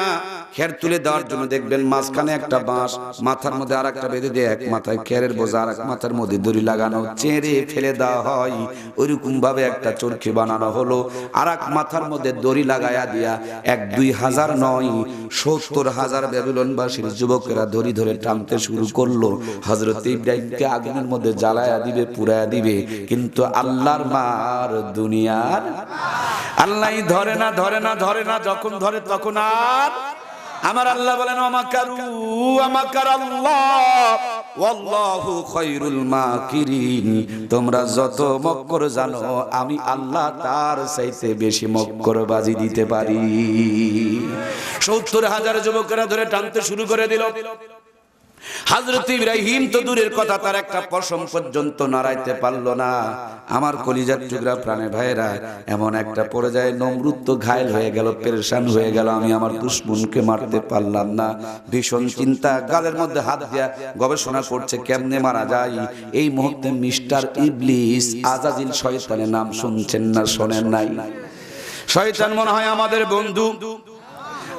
[SPEAKER 2] খের তুলে দেওয়ার জন্য দেখবেন মাঝখানে একটা বাঁশ, মাথার মধ্যে আর একটা বেঁধে দিয়ে এক মাথায় খেরের বোঝা আর এক মাথার মধ্যে দড়ি লাগানো, চেঁড়ে ফেলে দেওয়া হয়। ওইরকম ভাবে একটা চরকি বানানো হলো, আর এক মাথার মধ্যে দড়ি লাগায়া দিয়া 1-2 হাজার নয় 70,000 ব্যাবিলনবাসীর যুবকেরা দড়ি ধরে টানতে শুরু করলো। হযরত ইব্রাহিমকে আগুনের মধ্যে জ্বালায়া দিবে, পুরায়া দিবে, কিন্তু আল্লাহর মার দুনিয়ার আল্লাহ ধরে না, ধরে না, ধরে না। যখন ধরে তখন আর আমার আল্লাহ বলেন আমাকারু আমাকারাল্লাহ ওয়াল্লাহু খায়রুল মাকিরিন। তোমরা যত মক্কর জানো আমি আল্লাহ তার চাইতে বেশি মক্করবাজি দিতে পারি। 70,000 যুবকেরা ধরে টানতে শুরু করে দিল। হযরত ইব্রাহিম তো দূরের কথা, তার একটা পশম পর্যন্ত নাড়াইতে পারলো না। আমার কলিজার টুকরা প্রাণের ভাইরা, এমন একটা পর্যায়ে নমরুদ তো ঘায়েল হয়ে গেল, পেরেশান হয়ে গেল, আমি আমার দুশমনকে মারতে পারলাম না। ভীষণ চিন্তা, গালের মধ্যে হাত দিয়া গবেষণা করছে কেমনে মারা যায়। এই মুহূর্তে মিস্টার ইবলিস আজাজিল শয়তানের নাম শুনছেন না শোনেন নাই? শয়তান মনে হয় আমাদের বন্ধু।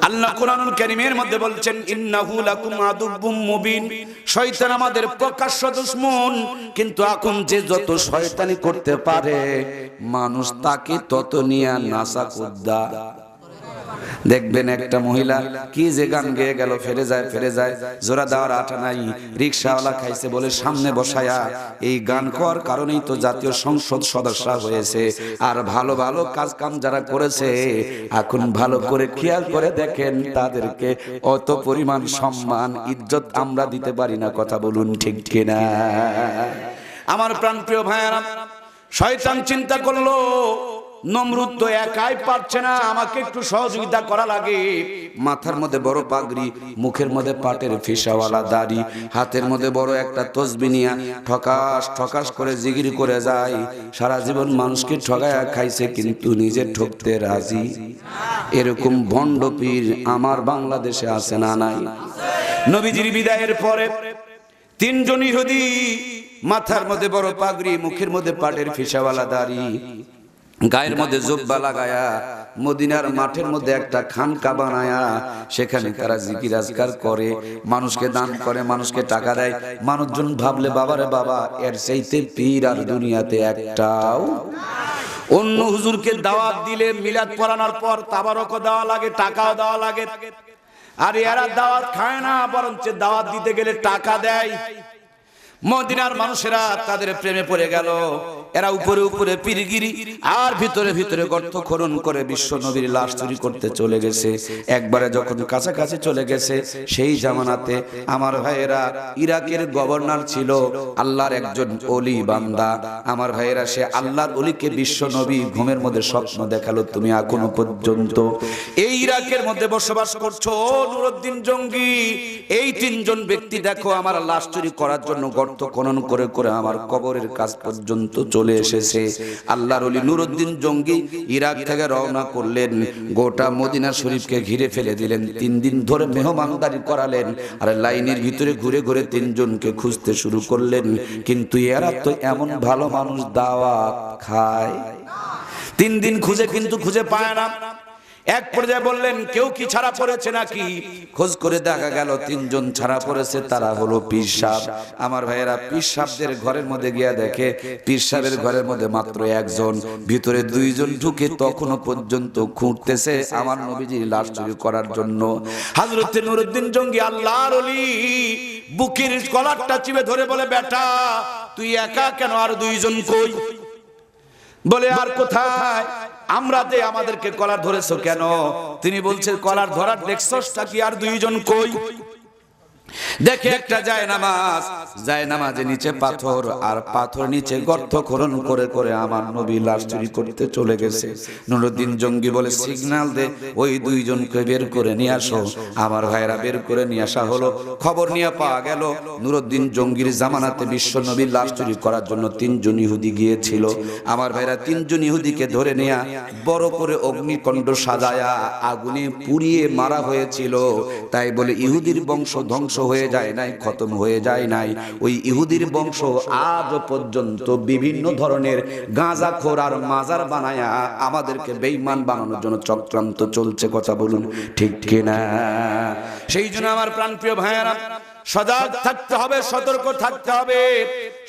[SPEAKER 2] আল্লাহ কোরআনুল কারীমের মধ্যে বলছেন ইন্নাহু লাকুম আদুব্বুম মুবিন। শয়তান আমাদের প্রকাশ্য দুশমন, কিন্তু এখন যে যত শয়তানি করতে পারে মানুষ তাকে তত নিয়ে নাসা কুদ্দা। দেখবেন একটা মহিলা কি যে গান গেয়ে গেল, ফেরে যায় ফেরে যায়, জোড়া দেওয়ার আটা নাই। রিকশাওয়ালা খাইছে বলে সামনে বসায়া, এই গান খাওয়ার কারণেই তো জাতীয় সংসদ সদস্য হয়েছে। আর ভালো ভালো কাজ কাম যারা করেছে, এখন ভালো করে খেয়াল করে দেখেন তাদেরকে অত পরিমাণ সম্মান ইজ্জত আমরা দিতে পারি না। কথা বলুন ঠিক কিনা? আমার প্রাণপ্রিয় ভাইয়েরা, শয়তান চিন্তা করলো নমরুদ তো একাই পারছে না, আমাকে একটু সহযোগিতা করা লাগে। মাথার মধ্যে বড় পাগড়ি, মুখের মধ্যে পাটের ফিসাওয়ালা দাড়ি, হাতের মধ্যে বড় একটা তসবিহ নিয়া ঠকাস ঠকাস করে জিগিরি করে যায়। সারা জীবন মানুষকে ঠগায়া খাইছে, কিন্তু নিজে ঠকতে রাজি। এরকম ভণ্ড পীর আমার বাংলাদেশে আছে না নাই? নবীজির বিদায়ের পরে 3 জন ইহুদি, মাথার মধ্যে বড় পাগড়ি, মুখের মধ্যে পাটের ফিসাওয়ালা দাড়ি, গায়ের মধ্যে জুব্বা লাগায়া মদিনার মাঠের মধ্যে একটা খানকা বানায়া সেখানে তারা জিকির আজকার করে, মানুষকে দান করে, মানুষকে টাকা দেয়। মানুষজন ভাবলে বাবারে বাবা, এর চাইতে পীর আর দুনিয়াতে একটাও। অন্য হুজুরকে দাওয়াত দিলে, মিলাদ পড়ানোর পর তাবারক দেওয়া লাগে, টাকাও দেওয়া লাগে। আর এরা দাওয়াত খায় না, বরঞ্চ দাওয়াত দিতে গেলে টাকা দেয়। মদিনার মানুষেরা তাদের প্রেমে পড়ে গেল। এরা উপরে উপরে পীরগিরি, আর ভিতরে ভিতরে গর্ত খনন করে বিশ্ব নবীর লাশ চুরি করতে চলে গেছে। একবারে যখন কাছাকাছি চলে গেছে, সেই জামানাতে আমার ভাইয়েরা ইরাকের গভর্নর ছিল আল্লাহর একজন ওলি বান্দা। আমার ভাইয়েরা সে আল্লাহর ওলিকে বিশ্ব নবী ঘুমের মধ্যে স্বপ্ন দেখালো, তুমি এখনো পর্যন্ত এই ইরাকের মধ্যে বসবাস করছো, নুরউদ্দিন জঙ্গি। এই 3 জন ব্যক্তি দেখো আমার লাশ চুরি করার জন্য গর্ত খনন করে করে আমার কবরের কাছ পর্যন্ত চলে এসেছে। আল্লাহর ওলি নুরউদ্দিন জঙ্গি ইরাক থেকে রওনা করলেন, গোটা মদিনা শরীফকে ঘিরে ফেলে দিলেন। 3 দিন ধরে মেহমানদারি করালেন, আর লাইনের ভিতরে ঘুরে ঘুরে 3 জনকে খুঁজতে শুরু করলেন। কিন্তু এরা তো এমন ভালো মানুষ, দাওয়াত খায়। 3 দিন খুঁজে কিন্তু খুঁজে পায় না। এক পর্যায়ে বললেন, কেউ কি ছাড়া পড়েছে নাকি? খোঁজ করে দেখা গেল 3 জন ছাড়া পড়েছে, তারা হলো পীর সাহেব। আমার ভাইয়েরা পীর সাহেবদের ঘরের মধ্যে গিয়া দেখে পীর সাহেবের ঘরের মধ্যে মাত্র 1 জন, ভিতরে 2 জন ঢুকে তখনো পর্যন্ত খুঁড়তেছে আমার নবীজির লাশ চুরি করার জন্য। হযরত নুরউদ্দিন জঙ্গি আল্লাহর ওলি বুকের কলারটা চিপে ধরে বলে, বেটা তুই একা কেন, আর 2 জন কই? বলে, আর কোথায়? আমরা যে আমাদেরকে কলার ধরেছো কেন? তিনি বলছেন, কলার ধরার দেখছসটা কি, আর 2 জন কই? দেখে একটা জায়নামাজের নিচে পাথর, আর পাথর নিচে গর্ত খনন করে করে আমার নবী লাশ চুরি করতে চলে গেছে। নুরউদ্দিন জঙ্গি বলে, সিগন্যাল দে, ওই 2 জনকে বের করে নিয়ে আসো। আমার ভাইরা বের করে নিয়ে আসা হলো। খবর নিয়ে পাওয়া গেল নুরউদ্দিন জঙ্গির জামানাতে বিশ্ব নবীর লাশ চুরি করার জন্য 3 জন ইহুদি গিয়েছিল। আমার ভাইরা 3 জন ইহুদিকে ধরে নিয়ে বড় করে অগ্নিকুণ্ড সাজায়া আগুনে পুড়িয়ে মারা হয়েছিল। তাই বলে ইহুদির বংশ ধ্বংস
[SPEAKER 1] হয়ে যায় নাই, খতম হয়ে যায় নাই। ওই ইহুদির বংশ আজ পর্যন্ত বিভিন্ন ধরনের গাঁজাখোর আর মাজার বানায়া আমাদেরকে বেঈমান বানানোর জন্য চক্রান্ত চলছে। কথা বলুন ঠিক কিনা? সেই জন্য আমার প্রাণপ্রিয় ভাইয়েরা, সজাগ থাকতে হবে, সতর্ক থাকতে হবে।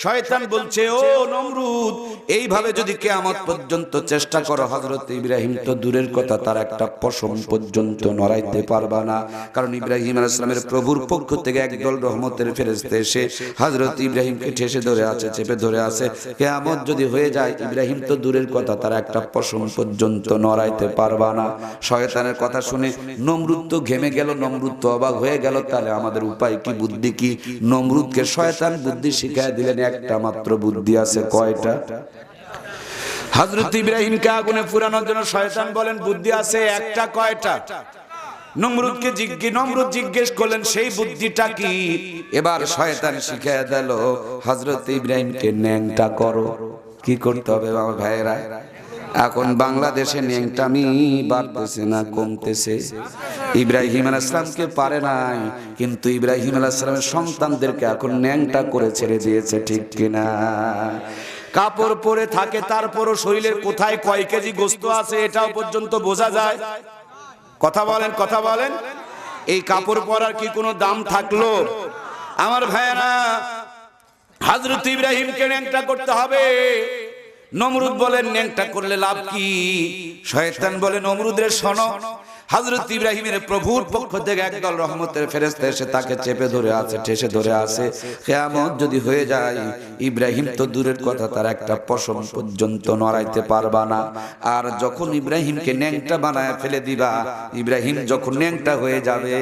[SPEAKER 1] শয়তান বলছে, ও নমরুদ, এইভাবে যদি কিয়ামত পর্যন্ত চেষ্টা করো, হযরত ইব্রাহিম তো দূরের কথা, তার একটা পশম পর্যন্ত নড়াইতে পারবা না। কারণ ইব্রাহিম আলাইহিস সালামের প্রভুর পক্ষ থেকে একদল রহমতের ফেরেশতা এসে হযরত ইব্রাহিমকে ঠেসে ধরে আছে, চেপে ধরে আছে। কিয়ামত যদি হয়ে যায়, ইব্রাহিম তো দূরের কথা, তার একটা পশম পর্যন্ত নড়াইতে পারবা না। শয়তানের কথা শুনে নমরুদ তো ঘেমে গেল, নমরুদ তো অবাক হয়ে গেল। তাহলে আমাদের উপায় কি, বুদ্ধি কি? নমরুদকে শয়তান বুদ্ধি শিখায় দিলেন। একটা মাত্র বুদ্ধি আছে। কয়টা? হযরত ইব্রাহিমকে আগুনে পুরানোর জন্য শয়তান বলেন বুদ্ধি আছে একটা। কয়টা? নমরুদ জিজ্ঞেস করলেন সেই বুদ্ধিটা কি? এবার শয়তান শিখায় দিল, হযরত ইব্রাহিমকে ন্যাংটা করো। কি করতে হবে বাবা ভাইয়েরা? এখন বাংলাদেশে ন্যাংটামি বাড়তেছে না কমতেছে? ইব্রাহিম আলাইহিস সালামকে পারে নাই, কিন্তু ইব্রাহিম আলাইহিস সালামের সন্তানদেরকে এখন ন্যাংটা করে ছেড়ে দিয়েছে। ঠিক কিনা? কাপড় পরে থাকে, তারপরও শরীরের কোথায় কয় কেজি গোশত আছে এটাও পর্যন্ত বোঝা যায়। কথা বলেন, কথা বলেন। এই কাপড় পরার কি কোনো দাম থাকলো? আমার ভাইয়েরা, হযরত ইব্রাহিমকে ন্যাংটা করতে হবে। নমরুদ বলেন ন্যাংটা করলে লাভ কি? শয়তান বলে, নমরুদের শোনো, হযরত ইব্রাহিমের প্রভুর পক্ষ থেকে একদল রহমতের ফেরেশতা এসে তাকে চেপে ধরে আছে, ঠেসে ধরে আছে। কিয়ামত যদি হয়ে যায়, ইব্রাহিম তো দূরের কথা, তার একটা পশম পর্যন্ত নড়াইতে পারবা না। আর যখন ইব্রাহিমকে ন্যাংটা বানায় ফেলে দিবা, ইব্রাহিম যখন ন্যাংটা হয়ে যাবে,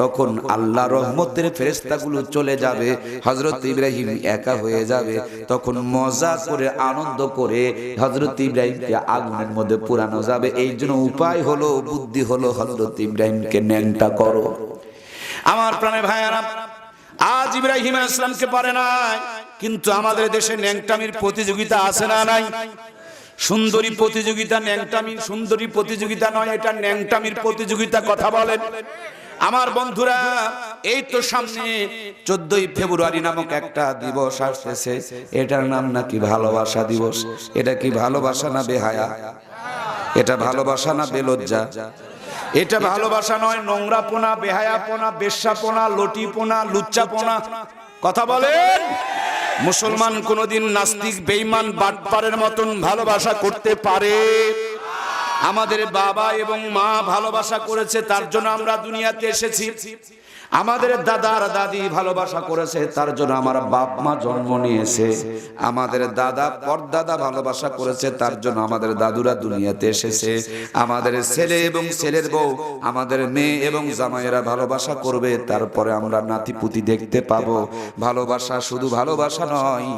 [SPEAKER 1] তখন আল্লাহ রহমতের ফেরেশতাগুলো চলে যাবে, হযরত ইব্রাহিম একা হয়ে যাবে। তখন মজা করে, আনন্দ করে হযরত ইব্রাহিমকে আগুনের মধ্যে পুরানো যাবে। এই জন্য উপায় হলো, বুদ্ধি হলো, হযরত ইব্রাহিমকে ন্যাংটা করো। আমার প্রাণের ভাইয়েরা, আজ ইব্রাহিম আলাইহিস সালামকে পারে নাই, কিন্তু আমাদের দেশে ন্যাংটামির প্রতিযোগিতা আছে না নাই? সুন্দরী প্রতিযোগিতা, ন্যাংটামি সুন্দরী প্রতিযোগিতা নয়, এটা ন্যাংটামির প্রতিযোগিতা। কথা বলেন আমার বন্ধুরা। এই তো সামনে 14ই ফেব্রুয়ারি নামক একটা দিবস আসতেছে, এটার নাম নাকি ভালোবাসা দিবস। এটা কি ভালোবাসা না বেহায়া? এটা ভালোবাসা না বেলজ্জা? এটা ভালোবাসা নয়, নোংরাপোনা, বেহায়াপোনা, বেশ্যাপোনা, লটিপোনা, লুচ্চাপোনা। কথা বলেন। মুসলমান কোনদিন নাস্তিক, বেঈমান, বাটপারের মতন ভালোবাসা করতে পারে? আমাদের বাবা এবং মা ভালোবাসা করেছে, তার জন্য আমরা দুনিয়াতে এসেছি। আমাদের দাদা আর দাদি ভালোবাসা করেছে, তার জন্য আমার বাপ মা জন্ম নিয়েছে। আমাদের দাদা পরদাদা ভালোবাসা করেছে, তার জন্য আমাদের দাদুরা দুনিয়াতে এসেছে। আমাদের ছেলে এবং ছেলের বউ, আমাদের মেয়ে এবং জামাইয়েরা ভালোবাসা করবে, তারপরে আমরা নাতিপুতি দেখতে পাবো। ভালোবাসা শুধু ভালোবাসা নয়,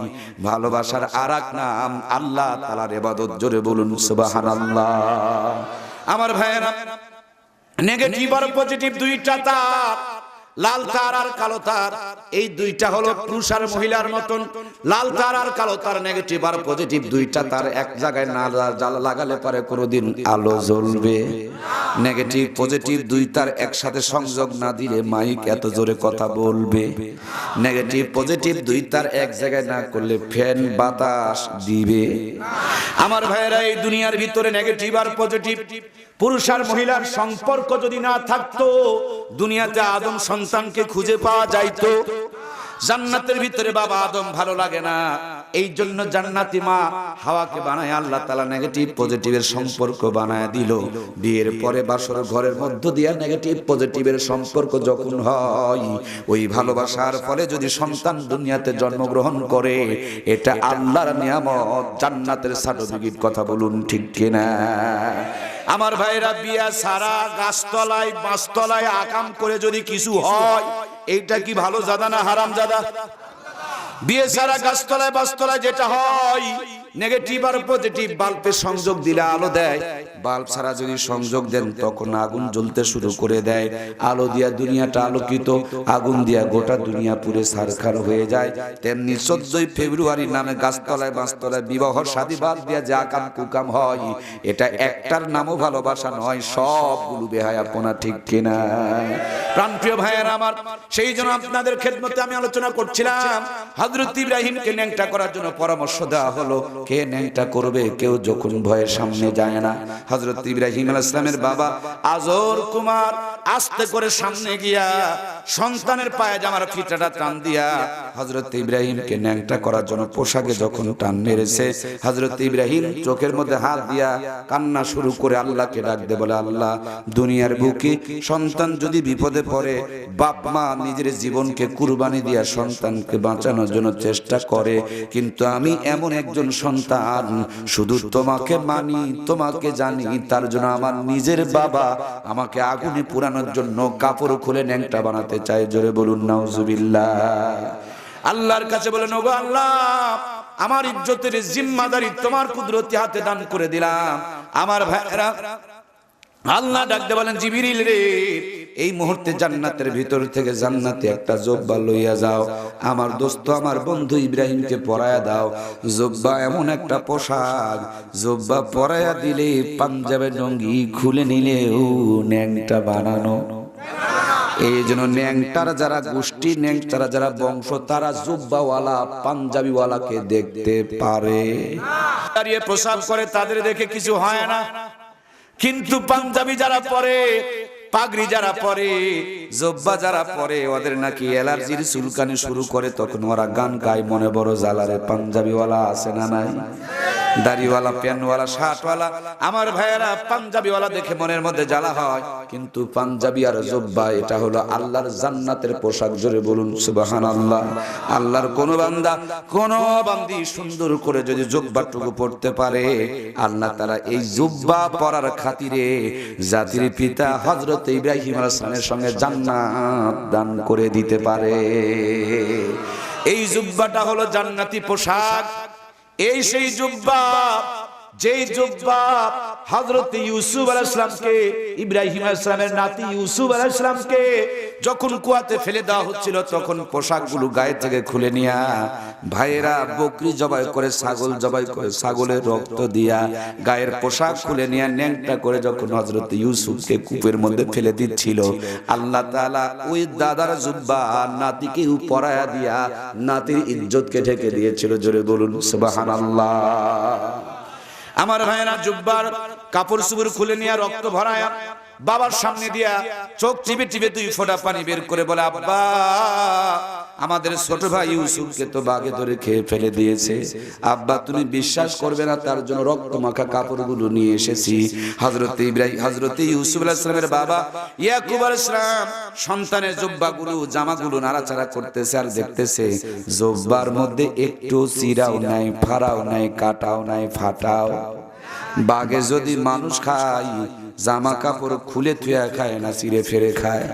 [SPEAKER 1] ভালোবাসার আরেক নাম আল্লাহ তাআলার ইবাদত। জোরে বলুন সুবহানাল্লাহ। আমার ভাইয়েরা, নেগেটিভ আর পজিটিভ দুইটা তার, লাল তার আর কালো তার। এই দুইটা হলো পুরুষ আর মহিলার মতন। লাল তার আর কালো তার, নেগেটিভ আর পজিটিভ দুইটা তার এক জায়গায় না লাগালে পারে কোনোদিন আলো জ্বলবে? নেগেটিভ পজিটিভ দুই তার একসাথে সংযোগ না দিলে মাইক এত জোরে কথা বলবে? নেগেটিভ পজিটিভ দুই তার এক জায়গায় না করলে ফ্যান বাতাস দিবে? আমার ভাইয়েরা, এই দুনিয়ার ভিতরে নেগেটিভ আর পজিটিভ, পুরুষ আর মহিলার সম্পর্ক যদি না থাকতো, দুনিয়াতে আদম সন্তানকে খুঁজে পাওয়া যাইতো? জান্নাতের ভিতরে বাবা আদম ভালো লাগে না, এই জন্য জান্নাতি মা হাওয়াকে বানায় আল্লাহ তাআলা নেগেটিভ পজিটিভের সম্পর্ক বানায় দিল। বিয়ের পরে বাসর ঘরের মধ্য দিয়ে নেগেটিভ পজিটিভের সম্পর্ক যখন হয়, ওই ভালোবাসার ফলে যদি সন্তান দুনিয়াতে জন্মগ্রহণ করে, এটা আল্লাহর নিয়ামত, জান্নাতের সার্টিফিকেট। কথা বলুন ঠিক কিনা? আমার ভাইরা, বিয়া সারা গাছতলায় বাঁশতলায় আকাম করে যদি কিছু হয়, এইটা কি ভালো জাদা না হারাম জাদা? বিয়ে সারা গাছতলায় বাঁশতলায় যেটা হয়, নেগেটিভ আর পজিটিভ বাল্বের সংযোগ দিলে আলো দেয়, বাল্ব ছাড়া যদি সংযোগ দেন তখন আগুন জ্বলতে শুরু করে দেয়। আলো দিয়া দুনিয়াটা আলোকিত, আগুন দিয়া গোটা দুনিয়া পুরে ছারখার হয়ে যায়। তেমনি 14ই ফেব্রুয়ারি নামে গাছতলায় বাঁশতলায় বিবাহ শাদীবাদ দিয়া যে আকাম কুকাম হয়, এটা একটার নামও ভালোবাসা নয়, সবগুলো বেহায়াপনা, ঠিক কিনা? প্রাণপ্রিয় ভাইয়েরা আমার, সেই জন্য আপনাদের খেদমতে আমি আলোচনা করছিলাম, হযরত ইব্রাহিমকে ন্যাংটা করার জন্য পরামর্শ দেওয়া হলো। কে ন্যাংটা করবে? কেউ যখন ভয়ের সামনে যায় না। হযরত ইব্রাহিম আলাইহিস সালামের বাবা আজর কুমার আস্তে করে সামনে গিয়া সন্তানের পায়ে জামার ফিতাটা টান দিয়া হযরত ইব্রাহিমকে ন্যাংটা করার জন্য পোশাকে যখন টান মেরেছে, হযরত ইব্রাহিম চোখের মধ্যে হাত দিয়া কান্না শুরু করে আল্লাহকে ডাকতে বলে, আল্লাহ, দুনিয়ার বুকে সন্তান যদি বিপদে পড়ে, বাপ মা নিজের জীবনকে কুরবানি দিয়া সন্তানকে বাঁচানোর জন্য চেষ্টা করে, কিন্তু আমি এমন একজন সন্তান শুধু তোমাকে মানি, তোমাকে জানি, তার জন্য আমার নিজের বাবা আমাকে আগুনে পোড়ানোর জন্য কাপড় খুলে ন্যাংটা বানাতে চায়। জোরে বলুন নাউজুবিল্লাহ। আল্লাহর কাছে বলেন, ওগো আল্লাহ, আমার ইজ্জতের জিম্মাদারি তোমার কুদরতি হাতে দান করে দিলাম। আমার ভাইরা আল্লাহ ডাকতে বলেন, জিবরিল রে, এই মুহূর্তে জান্নাতের ভিতর থেকে জান্নাতে একটা জুব্বা লইয়া যাও, আমার দোস্ত আমার বন্ধু ইব্রাহিমকে পরায়া দাও। জুব্বা এমন একটা পোশাক, জুব্বা পরায়া দিলে পাঞ্জাবের লুঙ্গি খুলে নিলে ও ন্যাংটা বানানো। এই জন্য ন্যাংটার যারা গোষ্ঠী, ন্যাংটার যারা বংশ, তারা জুব্বাওয়ালা পাঞ্জাবিওয়ালাকে দেখতে পারে, দাঁড়িয়ে প্রসাব করে, তাদের দেখে কিছু হয় না। কিন্তু পাঞ্জাবি যারা পরে, পাগড়ি যারা পরে, জব্বা যারা পরে, ওদের নাকি অ্যালার্জির চুলকানি শুরু করে, তখন ওরা গান গায়, মনে বড় জ্বালারে। পাঞ্জাবিওয়ালা আছে না নাই? দাড়িওয়ালা, প্যানওয়ালা, শার্টওয়ালা, আমার ভাইয়েরা, পাঞ্জাবিওয়ালা দেখে মনের মধ্যে জ্বালা হয়, কিন্তু পাঞ্জাবি আর জব্বা এটা হলো আল্লাহর জান্নাতের পোশাক। জোরে বলুন সুবহানাল্লাহ। আল্লাহর কোন বান্দা, কোন বান্দি সুন্দর করে যদি জব্বাটুকু পড়তে পারে, আল্লাহ তাআলা এই জব্বা পরার খাতিরে জাতির পিতা হযরত ইব্রাহিম আলাইহিস সালামের সঙ্গে জান্নাত দান করে দিতে পারে। এই জুব্বাটা হলো জান্নাতি পোশাক। এই সেই জুব্বা, যেই জুব্বা হযরত ইউসুফ আলাইহিস সালামকে, ইব্রাহিম আলাইহিস সালামের নাতি ইউসুফ আলাইহিস সালামকে যখন কুয়াতে ফেলে দেওয়া হচ্ছিল, তখন পোশাকগুলো গায়ে থেকে খুলে নিয়া ভাইয়েরা বকরি জবাই করে, ছাগল জবাই করে, ছাগলের রক্ত দিয়া গায়ের পোশাক খুলে নিয়া ন্যাংটা করে যখন হযরত ইউসুফকে কূপের মধ্যে ফেলে দিচ্ছিল, আল্লাহ তাআলা ওই দাদার জুব্বা নাতিকে পরায়া দিয়া নাতির ইজ্জতকে ঢেকে দিয়েছিল। জোরে বলুন সুবহানাল্লাহ। আমার ভাইয়েরা জুব্বার কাপড় চোপড় খুলে নিয়ে রক্ত ভরায়া বাবার সামনে দিয়া চোখ টিপে টিপে 2 ফোঁটা পানি বের করে বলে, আব্বা, আমাদের ছোট ভাই ইউসুফকে তো বাঘে ধরে খেয়ে ফেলে দিয়েছে। আব্বা, তুমি বিশ্বাস করবে না, তার জন্য রক্ত মাখা কাপড়গুলো নিয়ে এসেছি। হযরত ইউসুফ আলাইহিস সালামের বাবা ইয়াকুব আলাইহিস সালাম সন্তানের জুব্বাগুলো, জামাগুলো নাড়াচাড়া করতেছে আর দেখতেছে জুব্বার মধ্যে একটু চিরাও নাই, ফাড়াও নাই, কাটাও নাই, ফাটাও। বাঘে যদি মানুষ খায়, জামা কাপড় খুলে থুয়া খায় না, চিরে ফেরে খায়।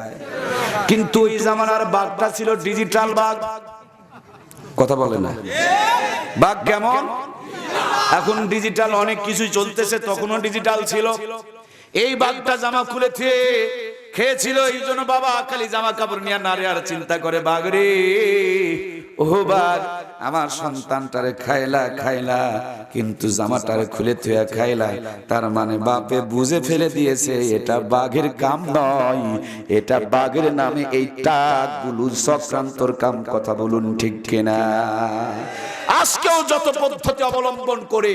[SPEAKER 1] কিন্তু ওই জামানার বাঘটা ছিল ডিজিটাল বাঘ। কথা বলে না? বাঘ কেমন? এখন ডিজিটাল অনেক কিছুই চলতেছে, তখনও ডিজিটাল ছিল। এই বাঘটা জামা খুলে থুয়ে খেয়েছিল, এই জন্য বাবা খালি জামা কাপড় নিয়ে নারে আর চিন্তা করে, বাঘ রে, ও বাঘ, আমার সন্তানটারে খাইলা খাইলা, কিন্তু জামাটারে খুলে থুয়া খাইলা। তার মানে বাপে বুঝে ফেলে দিয়েছে এটা বাঘের কাম নয়, এটা বাঘের নামে এই টাকগুলো চক্রান্তর কাম। কথা বলুন ঠিক কিনা? আজকেও যত পদ্ধতি অবলম্বন করে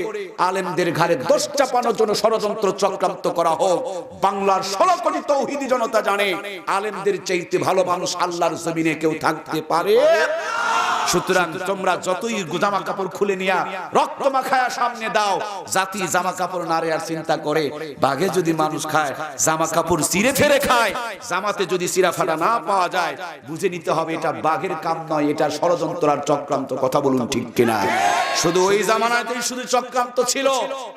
[SPEAKER 1] আলেমদের ঘাড়ে দোষ চাপানোর জন্য ষড়যন্ত্র চক্রান্ত করা হোক, বাংলার 16 কোটি তৌহিদি জনতা জানে আলেমদের চাইতে ভালো মানুষ আল্লাহর জমিনে কেউ থাকতে পারে। সুতরাং তোমরা যতই জামা কাপড় খুলে নিয়া রক্ত মাখায়া সামনে দাও, জাতি জামা কাপড় নারে আর চিন্তা করে, বাঘে যদি মানুষ খায়, জামা কাপড় চিরে ফেরে খায়, জামাতে যদি চিরা ফাটা না পাওয়া যায়, বুঝে নিতে হবে এটা বাঘের কাম নয়, এটা ষড়যন্ত্র আর চক্রান্ত। কথা বলুন ঠিক কিনা? শুধু ওই জামানাতেই শুধু চক্রান্ত ছিল,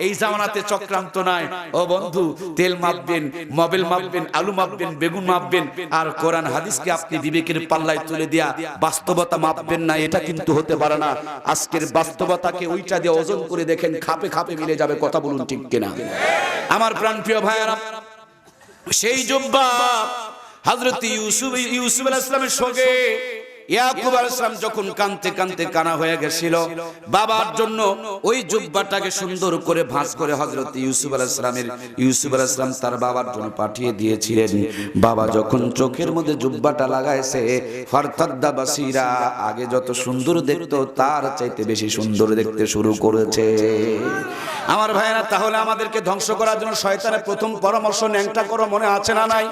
[SPEAKER 1] এই জামানাতে চক্রান্ত নাই। ও বন্ধু, তেল মাপবেন, মোবাইল মাপবেন, আলু মাপবেন, বেগুন মাপবেন, আর কোরআন হাদিসকে আপনি বিবেকের পাল্লায় তুলে দিয়া বাস্তবতা মাপবেন না,
[SPEAKER 2] এটা কিন্তু হতে পারে না। আজকের বাস্তবতাকে ওইটা দিয়ে ওজন করে দেখেন, খাপে খাপে মিলে যাবে। কথা বলুন ঠিক কিনা?
[SPEAKER 1] আমার প্রাণপ্রিয় ভাইয়েরা, সেই জুব্বা হযরত ইউসুফ আলাইহিস সালামের সঙ্গে ইয়াকুব আলাইহিস সালাম যখন কাঁদতে কাঁদতে কানা হয়ে গেছিল, বাবার জন্য ওই জুব্বাটাকে সুন্দর করে ভাঁজ করে হযরত ইউসুফ আলাইহিস সালাম তার বাবার জন্য পাঠিয়ে দিয়েছিলেন। বাবা যখন চোখের মধ্যে জুব্বাটা লাগাইছে, ফারতাদ্দা বাসিরা, আগে যত সুন্দর দেখতো তার চাইতে বেশি সুন্দর দেখতে শুরু করেছে। আমার ভাইয়েরা, তাহলে আমাদেরকে ধ্বংস করার জন্য শয়তানের প্রথম পরামর্শ ন্যাংটা করো, মনে আছে না নাই?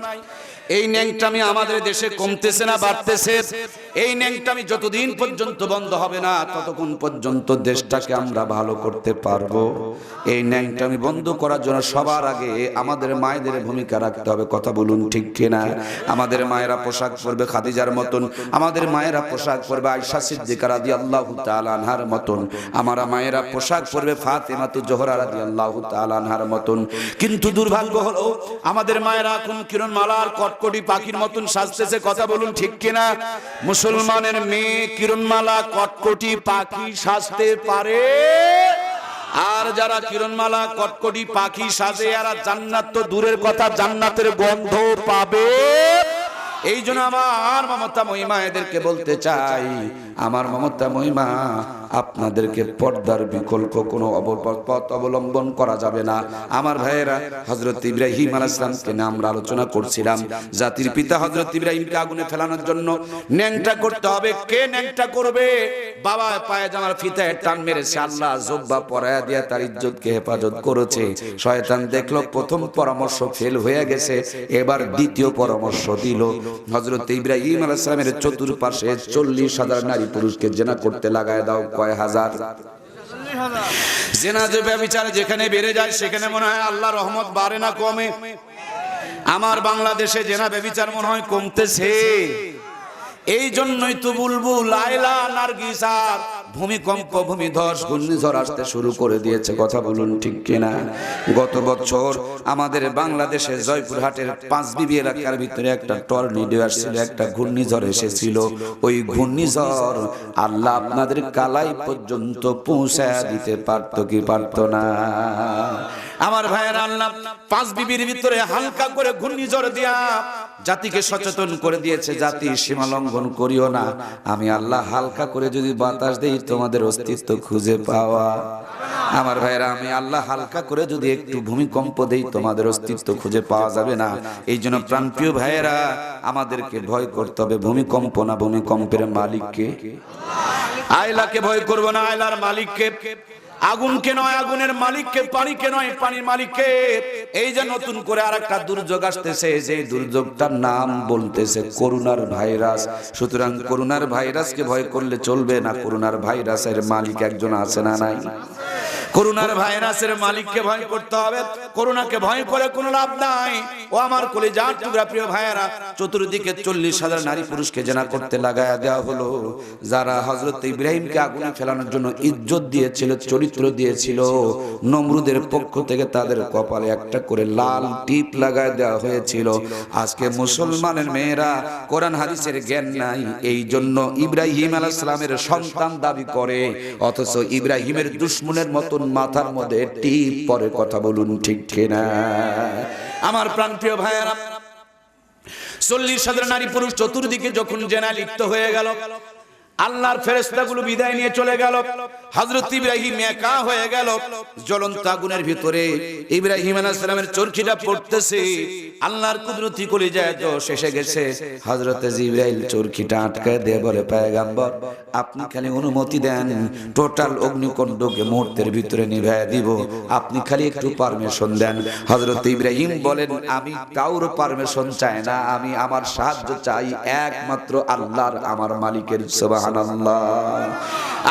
[SPEAKER 1] এই ন্যাংটামি আমাদের দেশে কমতেছে না বাড়তেছে? এই ন্যাংটামি যতদিন পর্যন্ত বন্ধ হবে না, ততক্ষণ পর্যন্ত দেশটাকে আমরা ভালো করতে পারবো। এই ন্যাংটামি বন্ধ করার জন্য সবার আগে আমাদের মায়েদের ভূমিকা রাখতে হবে। কথা বলুন ঠিক কিনা? আমাদের মায়েরা পোশাক পরবে খাদিজার মতন, আমাদের মায়েরা পোশাক পরবে আয়েশা সিদ্দিকা রাদিয়াল্লাহু তাআলা আনহার মতন, আমার মায়েরা পোশাক পরবে ফাতেমাতু জোহরা রাদিয়াল্লাহু তাআলা আনহার মতন। কিন্তু দুর্ভাগ্য হলো আমাদের মায়েরা এখন কিরণমালার কটকটি পাখির মতন সাজতেছে। কথা বলুন ঠিক কিনা? মুসলমানের মেয়ে কিরণমালা কটকটি পাখি সাজতে পারে? আর যারা কিরণমালা কটকটি পাখি সাজে, এরা জান্নাত তো দূরের কথা, জান্নাতের গন্ধ পাবে। এই জন্য আমার মমতা মহিমা এদেরকে বলতে চাই, আমার মমতা মহিমা আপনাদেরকে পর্দার বিকল্প কোনো পথ অবলম্বন করা যাবে না। আমার ভাইয়েরা, হযরত ইব্রাহিম আলাইহিস সালামকে নিয়ে আমরা আলোচনা করছিলাম। জাতির পিতা হযরত ইব্রাহিমকে আগুনে ফেলানোর জন্য ন্যাংটা করতে হবে। কে ন্যাংটা করবে? বাবা পায়ে জামার ফিতায় টান মেরেছে, আল্লাহ জুব্বা পরায়া দিয়া তার ইজ্জতকে হেফাজত করেছে। শয়তান দেখলো প্রথম পরামর্শ ফেল হয়ে গেছে, এবার দ্বিতীয় পরামর্শ দিল। হযরত ইব্রাহিম আলাইহিস সালামের চতুর্পাশে 40,000 নারী পুরুষকে জেনা করতে লাগায় দাও। কয় হাজার? জেনা যে ব্যভিচার যেখানে বেড়ে যায়, সেখানে মনে হয় আল্লাহর রহমত বাড়ে না কমে? আমার বাংলাদেশে জেনা ব্যভিচার মনে হয় কমতেছে। এই জন্যই তো বুলবুল, লায়লা, নার্গিসার ভূমিকম্প, ভূমিধস, ঘূর্ণিঝড় আসতে শুরু করে দিয়েছে। কথা বলুন ঠিক কিনা? গত বছর আমাদের বাংলাদেশের জয়পুরহাটের পাঁচবিবি এলাকার ভিতরে একটা টর্নেডো আসছিল, একটা ঘূর্ণিঝড় এসেছিল। ওই ঘূর্ণিঝড় আল্লাহ আপনাদের কালাই পর্যন্ত পৌঁছায় দিতে পারতো কি পারতো না? আমার ভাইয়েরা, আল্লাহ পাঁচবিবির ভিতরে হালকা করে ঘূর্ণিঝড় দিয়া জাতিকে সচেতন করে দিয়েছে, জাতি সীমা লঙ্ঘন করিও না। আমি আল্লাহ হালকা করে যদি বাতাস দেই, তোমাদের অস্তিত্ব খুঁজে পাওয়া। আমার ভাইরা, আমি আল্লাহ হালকা করে যদি একটু ভূমিকম্প দেই, তোমাদের অস্তিত্ব খুঁজে পাওয়া যাবে না। এই জন্য প্রাণপ্রিয় ভাইয়েরা, আমাদেরকে ভয় করতে হবে ভূমিকম্প না, ভূমিকম্পের মালিককে। আয়লাকে ভয় করবো না, আয়লার মালিককে। আগুনকে নয়, আগুনের মালিককে। পানিকে নয়, পানির মালিককে। এই যে নতুন করে আরেকটা দুর্যোগ আসতেছে, যে দুর্যোগটার নাম বলতেছে করোনার ভাইরাস। সুতরাং করোনার ভাইরাসকে ভয় করলে চলবে না, করোনার ভাইরাসের মালিক একজন আছে না নাই? করোনার ভাইরাসের মালিককে ভয় করতে হবে। করোনাকে ভয় করে কোনো লাভ নাই। ও আমার কলিজার টুকরা প্রিয় ভাইয়েরা, চতুর্দিকে 40,000 নারী পুরুষকে জেনা করতে লাগায়া দেওয়া হলো। যারা হযরত ইব্রাহিমকে আগুনে ফেলানোর জন্য ইজ্জত দিয়েছিল, চরিত্র দিয়েছিল, নমরুদের পক্ষ থেকে তাদের কপালে একটা করে লাল টিপ লাগায় দেওয়া হয়েছিল। আজকে মুসলমানের মেয়েরা কোরআন হাদিসের জ্ঞান নাই, এই জন্য ইব্রাহিম আলাইহিস সালামের সন্তান দাবি করে, অথচ ইব্রাহিমের দুশমনের মতন মাথার মধ্যে টিপ পরে। কথা বলুন ঠিক কিনা? আমার প্রাণপ্রিয় ভাইয়েরা, 40,000 নারী পুরুষ চতুর্দিকে যখন জেনা লিপ্ত হয়ে গেল, আল্লাহর ফেরেশতাগুলো বিদায় নিয়ে চলে গেল। হযরত ইব্রাহিম একা হয়ে গেল। জ্বলন্ত আগুনের ভিতরে ইব্রাহিম আলাইহিস সালামের চরকিটা পড়তেছে। আল্লাহর কুদরতি কলিজায় তো শেষে গেছে। হযরত জিবরাইল চরকিটা আটকায় দিয়ে বলে, পয়গম্বর আপনি খালি অনুমতি দেন, টোটাল অগ্নিকুণ্ডকে মুহূর্তের ভিতরে নিভায় দিব, আপনি খালি একটু পারমিশন দেন। হযরত ইব্রাহিম বলেন, আমি কাউর পারমিশন চাই না, আমি আমার সাহায্য চাই একমাত্র আল্লাহর, আমার মালিকের। সুবহানাল্লাহ।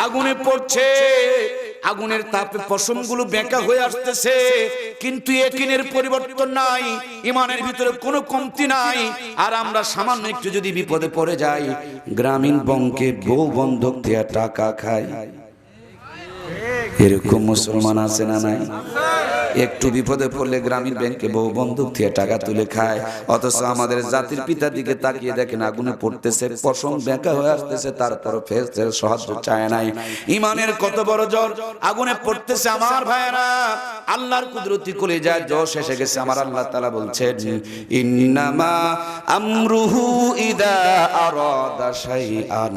[SPEAKER 1] আগুনে পড়ছে, আগুনের তাপে পশমগুলো বেঁকা হয়ে আসতেছে, কিন্তু ইয়াকিনের পরিবর্তন নাই, ঈমানের ভিতরে কোনো কমতি নাই। আর আমরা সামান্য একটু যদি বিপদে পড়ে যাই, গ্রামীণ ব্যাংকে বউ বন্ধক দিয়ে টাকা খাই। এরকম মুসলমান আছে না নাই?
[SPEAKER 2] একটু বিপদে পড়লে গ্রামীণ ব্যাংকে বহু বন্দুক দিয়ে টাকা তুলে খায়, অথচ আমাদের জাতির পিতার দিকে তাকিয়ে দেখেন আগুনে পড়তেছে, পশম বেঁকা হয়ে আসতেছে, তারপর ফেরেশতার সাহায্য চায় নাই। ইমানের কত বড় জ্বর, আগুনে পড়তেছে আমার ভাইরা, আল্লাহর কুদরতি করে যায়, জশ এসে গেছে। আমার আল্লাহ তাআলা বলছেন ইন্নামা আমরুহু ইদা আরাদা শাইআন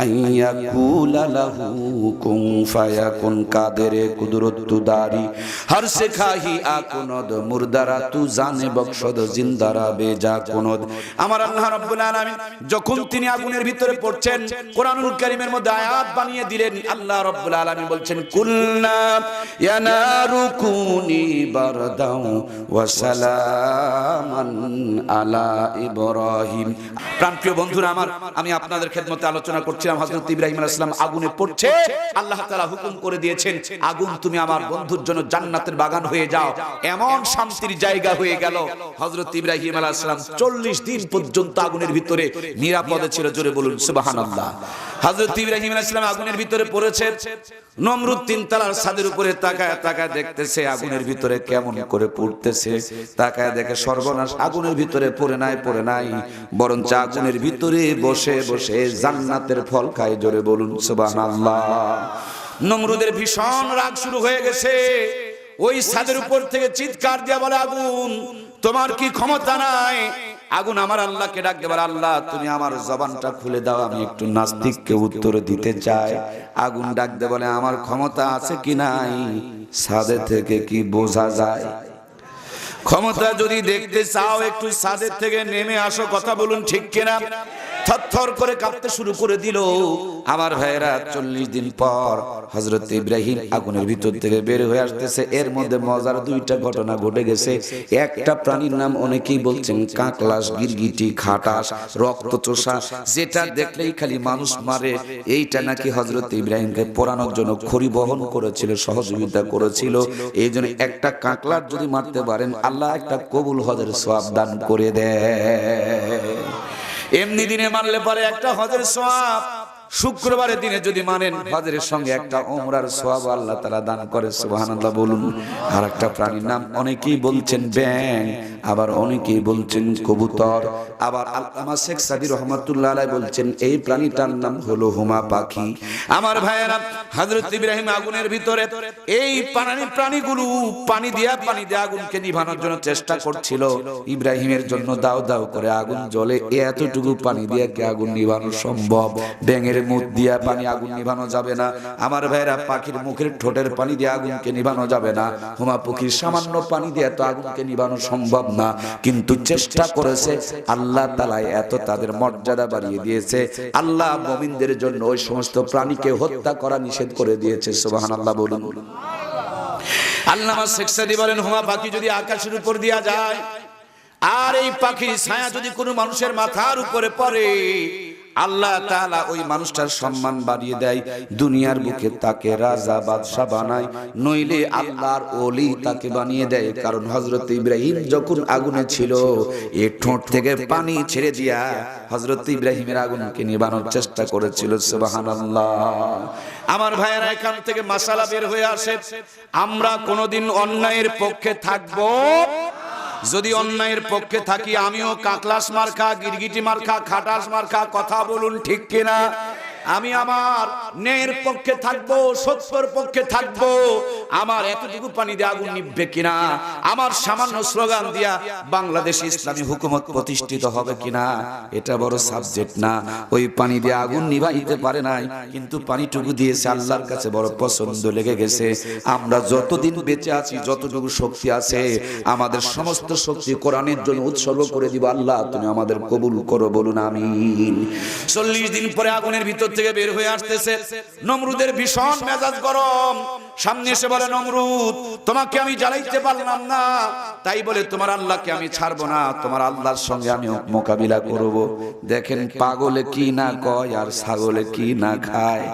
[SPEAKER 2] আইয়াকুলা লাহু কুন ফায়াকুন। কাদের কুদরত দারি হর সে খাহি আকুনদ মুরদারা তু জানে বখশদ জিন্দারা বেজা কুনদ। আমার আল্লাহ রাব্বুল আলামিন যখন তিনি আগুনের ভিতরে পড়ছেন, কোরআনুল কারীমের মধ্যে আয়াত বানিয়ে দিলেন। আল্লাহ রাব্বুল আলামিন বলছেন কুলনা ইয়া নারু কুনি বারদাও ওয়া সালামান আলা ইব্রাহিম। প্রাণপ্রিয় বন্ধুরা আমার, আমি আপনাদের খেদমতে আলোচনা করছিলাম হযরত ইব্রাহিম আলাইহিস সালাম আগুনে পড়ছে, আল্লাহ তাআলা হুকুম করে দিয়েছেন আগুন তুমি আমার বন্ধুর জন্য জান্নাতের বাগান হয়ে যাও। এমন শান্তির জায়গা হয়ে গেল। হযরত ইব্রাহিম আলাইহিস সালাম 40 দিন পর্যন্ত আগুনের ভিতরে নিরাপদে ছিল। জোরে বলুন সুবহানাল্লাহ। হযরত ইব্রাহিম আলাইহিস সালাম আগুনের ভিতরে পড়েছে, নমরুদ তিনতলার ছাদের উপরে তাকায় তাকায় দেখতেছে আগুনের ভিতরে কেমন করে পড়তেছে। তাকায় দেখে সর্বনাশ, আগুনের ভিতরে পড়ে নাই, বরঞ্চ আগুনের ভিতরে বসে বসে জান্নাতের ফল খায়। জোরে বলুন সুবহানাল্লাহ। নমরুদের ভীষণ রাগ শুরু হয়ে গেছে। ওই ছাদের উপর থেকে চিৎকার দিয়ে বলে আগুন তোমার কি ক্ষমতা নাই? আগুন আমার আল্লাহকে ডাক দিয়ে বলে আল্লাহ তুমি আমার জবানটা খুলে দাও, আমি একটু নাস্তিককে উত্তর দিতে চাই। আগুন ডাক দিয়ে বলে আমার ক্ষমতা আছে কি নাই ছাদে থেকে কি বোঝা যায়? ক্ষমতা যদি দেখতে চাও একটু ছাদের থেকে নেমে আসো, কথা বলুন ঠিক কিনা? থরথর করে কাঁপতে শুরু করে দিল। আমার ভাইরা 40 দিন পর হযরত ইব্রাহিম আগুনের ভিতর থেকে বের হয়ে আসতেছে। এর মধ্যে মজার দুইটা ঘটনা ঘটে গেছে। একটা প্রাণীর নাম অনেকেই বলছেন কাকলাস, গিরগিটি, খাটাস, রক্তচোষা, যেটা দেখলেই খালি মানুষ মারে। এইটা নাকি হযরত ইব্রাহিমকে পোড়ানোর জন্য খড়ি বহন করেছিল, সহযোগিতা করেছিল। এই জন্য একটা কাকলার যদি মারতে পারেন আল্লাহ একটা কবুল হজের সওয়াব দান করে দেয়। এমনি দিনে মারলে পরে একটা হজের সওয়াব, শুক্রবারের দিনে যদি মানেন হজের সঙ্গে একটা উমরার সওয়াব আল্লাহ তাআলা দান করে। সুবহানাল্লাহ বলুন। আর একটা প্রাণীর নাম অনেকেই বলছেন ব্যাঙ, আবার অনেকেই বলছেন কবুতর, আবার আল্লামা শেখ সাদি রহমাতুল্লাহ আলাইহি বলছেন এই প্রাণীটার নাম হলো হুমা পাখি। আমার ভাইয়েরা, হযরত ইব্রাহিম আগুনের ভিতরে এই প্রাণীগুলো পানি দিয়া আগুনকে নিভানোর জন্য চেষ্টা করছিল। ইব্রাহিমের জন্য দাও দাও করে আগুন জ্বলে, এতটুকু পানি দিয়ে কি আগুন নিভানো সম্ভব? ব্যাঙের মুখ দিয়া পানি আগুন নিভানো যাবে না। আমার ভাইরা, পাখির মুখের ঠোঁটের পানি দিয়ে আগুনকে নিভানো যাবে না। হুমা পাখির সামান্য পানি দিয়ে তো আগুনকে নিভানো সম্ভব না। কিন্তু চেষ্টা করেছে। আল্লাহ তাআলা এত তাদের মর্যাদা বাড়িয়ে দিয়েছে। আল্লাহ মুমিনদের জন্য ওই সমস্ত প্রাণীকে হত্যা করা নিষেধ করে দিয়েছে। সুবহানাল্লাহ বলুন। আল্লামা শেখ সাদি বলেন হুমা পাখি যদি আকাশের উপর দিয়া যায় আর এই পাখির ছায়া যদি কোনো মানুষের মাথার উপরে পড়ে, আল্লাহ তাআলা ওই মানুষটার সম্মান বাড়িয়ে দেয়। দুনিয়ার বুকে তাকে রাজা বাদশা বানায়, নইলে আল্লাহর ওলি তাকে বানিয়ে দেয়। কারণ হযরত ইব্রাহিম যখন আগুনে ছিল, এই ঠোঁট থেকে পানি ছেড়ে দিয়া হযরত ইব্রাহিমের আগুনকে নিভানোর চেষ্টা করেছিল। সুবহানাল্লাহ। আমার ভাইয়েরা, এখান থেকে মাসালা বের হয়ে আসে, আমরা কোনোদিন অন্যায়ের পক্ষে থাকবো। যদি অন্যায়ের পক্ষে থাকি, আমিও কাকলাস মার্কা, গিরগিটি মার্কা, খাটাস মার্কা, কথা বলুন ঠিক কিনা? আমি আমার ন্যায়ের পক্ষে থাকবো, সত্যের পক্ষে থাকবো। আমার এতটুকু পানি দিয়ে আগুন নিভবে কিনা? আমার সামান্য স্লোগান দিয়া বাংলাদেশ ইসলামী হুকুমত প্রতিষ্ঠিত হবে কিনা? এটা বড় সাবজেক্ট না। ওই পানি দিয়ে আগুন নিভাইতে পারে নাই, কিন্তু পানিটুকু দিয়েছে আল্লাহর কাছে বড় পছন্দ লেগে গেছে। আমরা যতদিন বেঁচে আছি, যতটুকু শক্তি আছে, আমাদের সমস্ত শক্তি কোরআনের জন্য উৎসর্গ করে দিব। আল্লাহ তুমি আমাদের কবুল করো, বলুন আমিন। 40 দিন পরে আগুনের ভিতর থেকে বের হয়ে আসতেছে। নমরুদের ভীষণ মেজাজ গরম। সামনে এসে বলে নমরুদ তোমাকে আমি জ্বালাইতে পারলাম না, তাই বলে তোমার আল্লাহকে আমি ছাড়বো না, তোমার আল্লাহর সঙ্গে আমি মোকাবিলা করব। দেখেন পাগলে কি না কয় আর ছাগলে কি না খায়।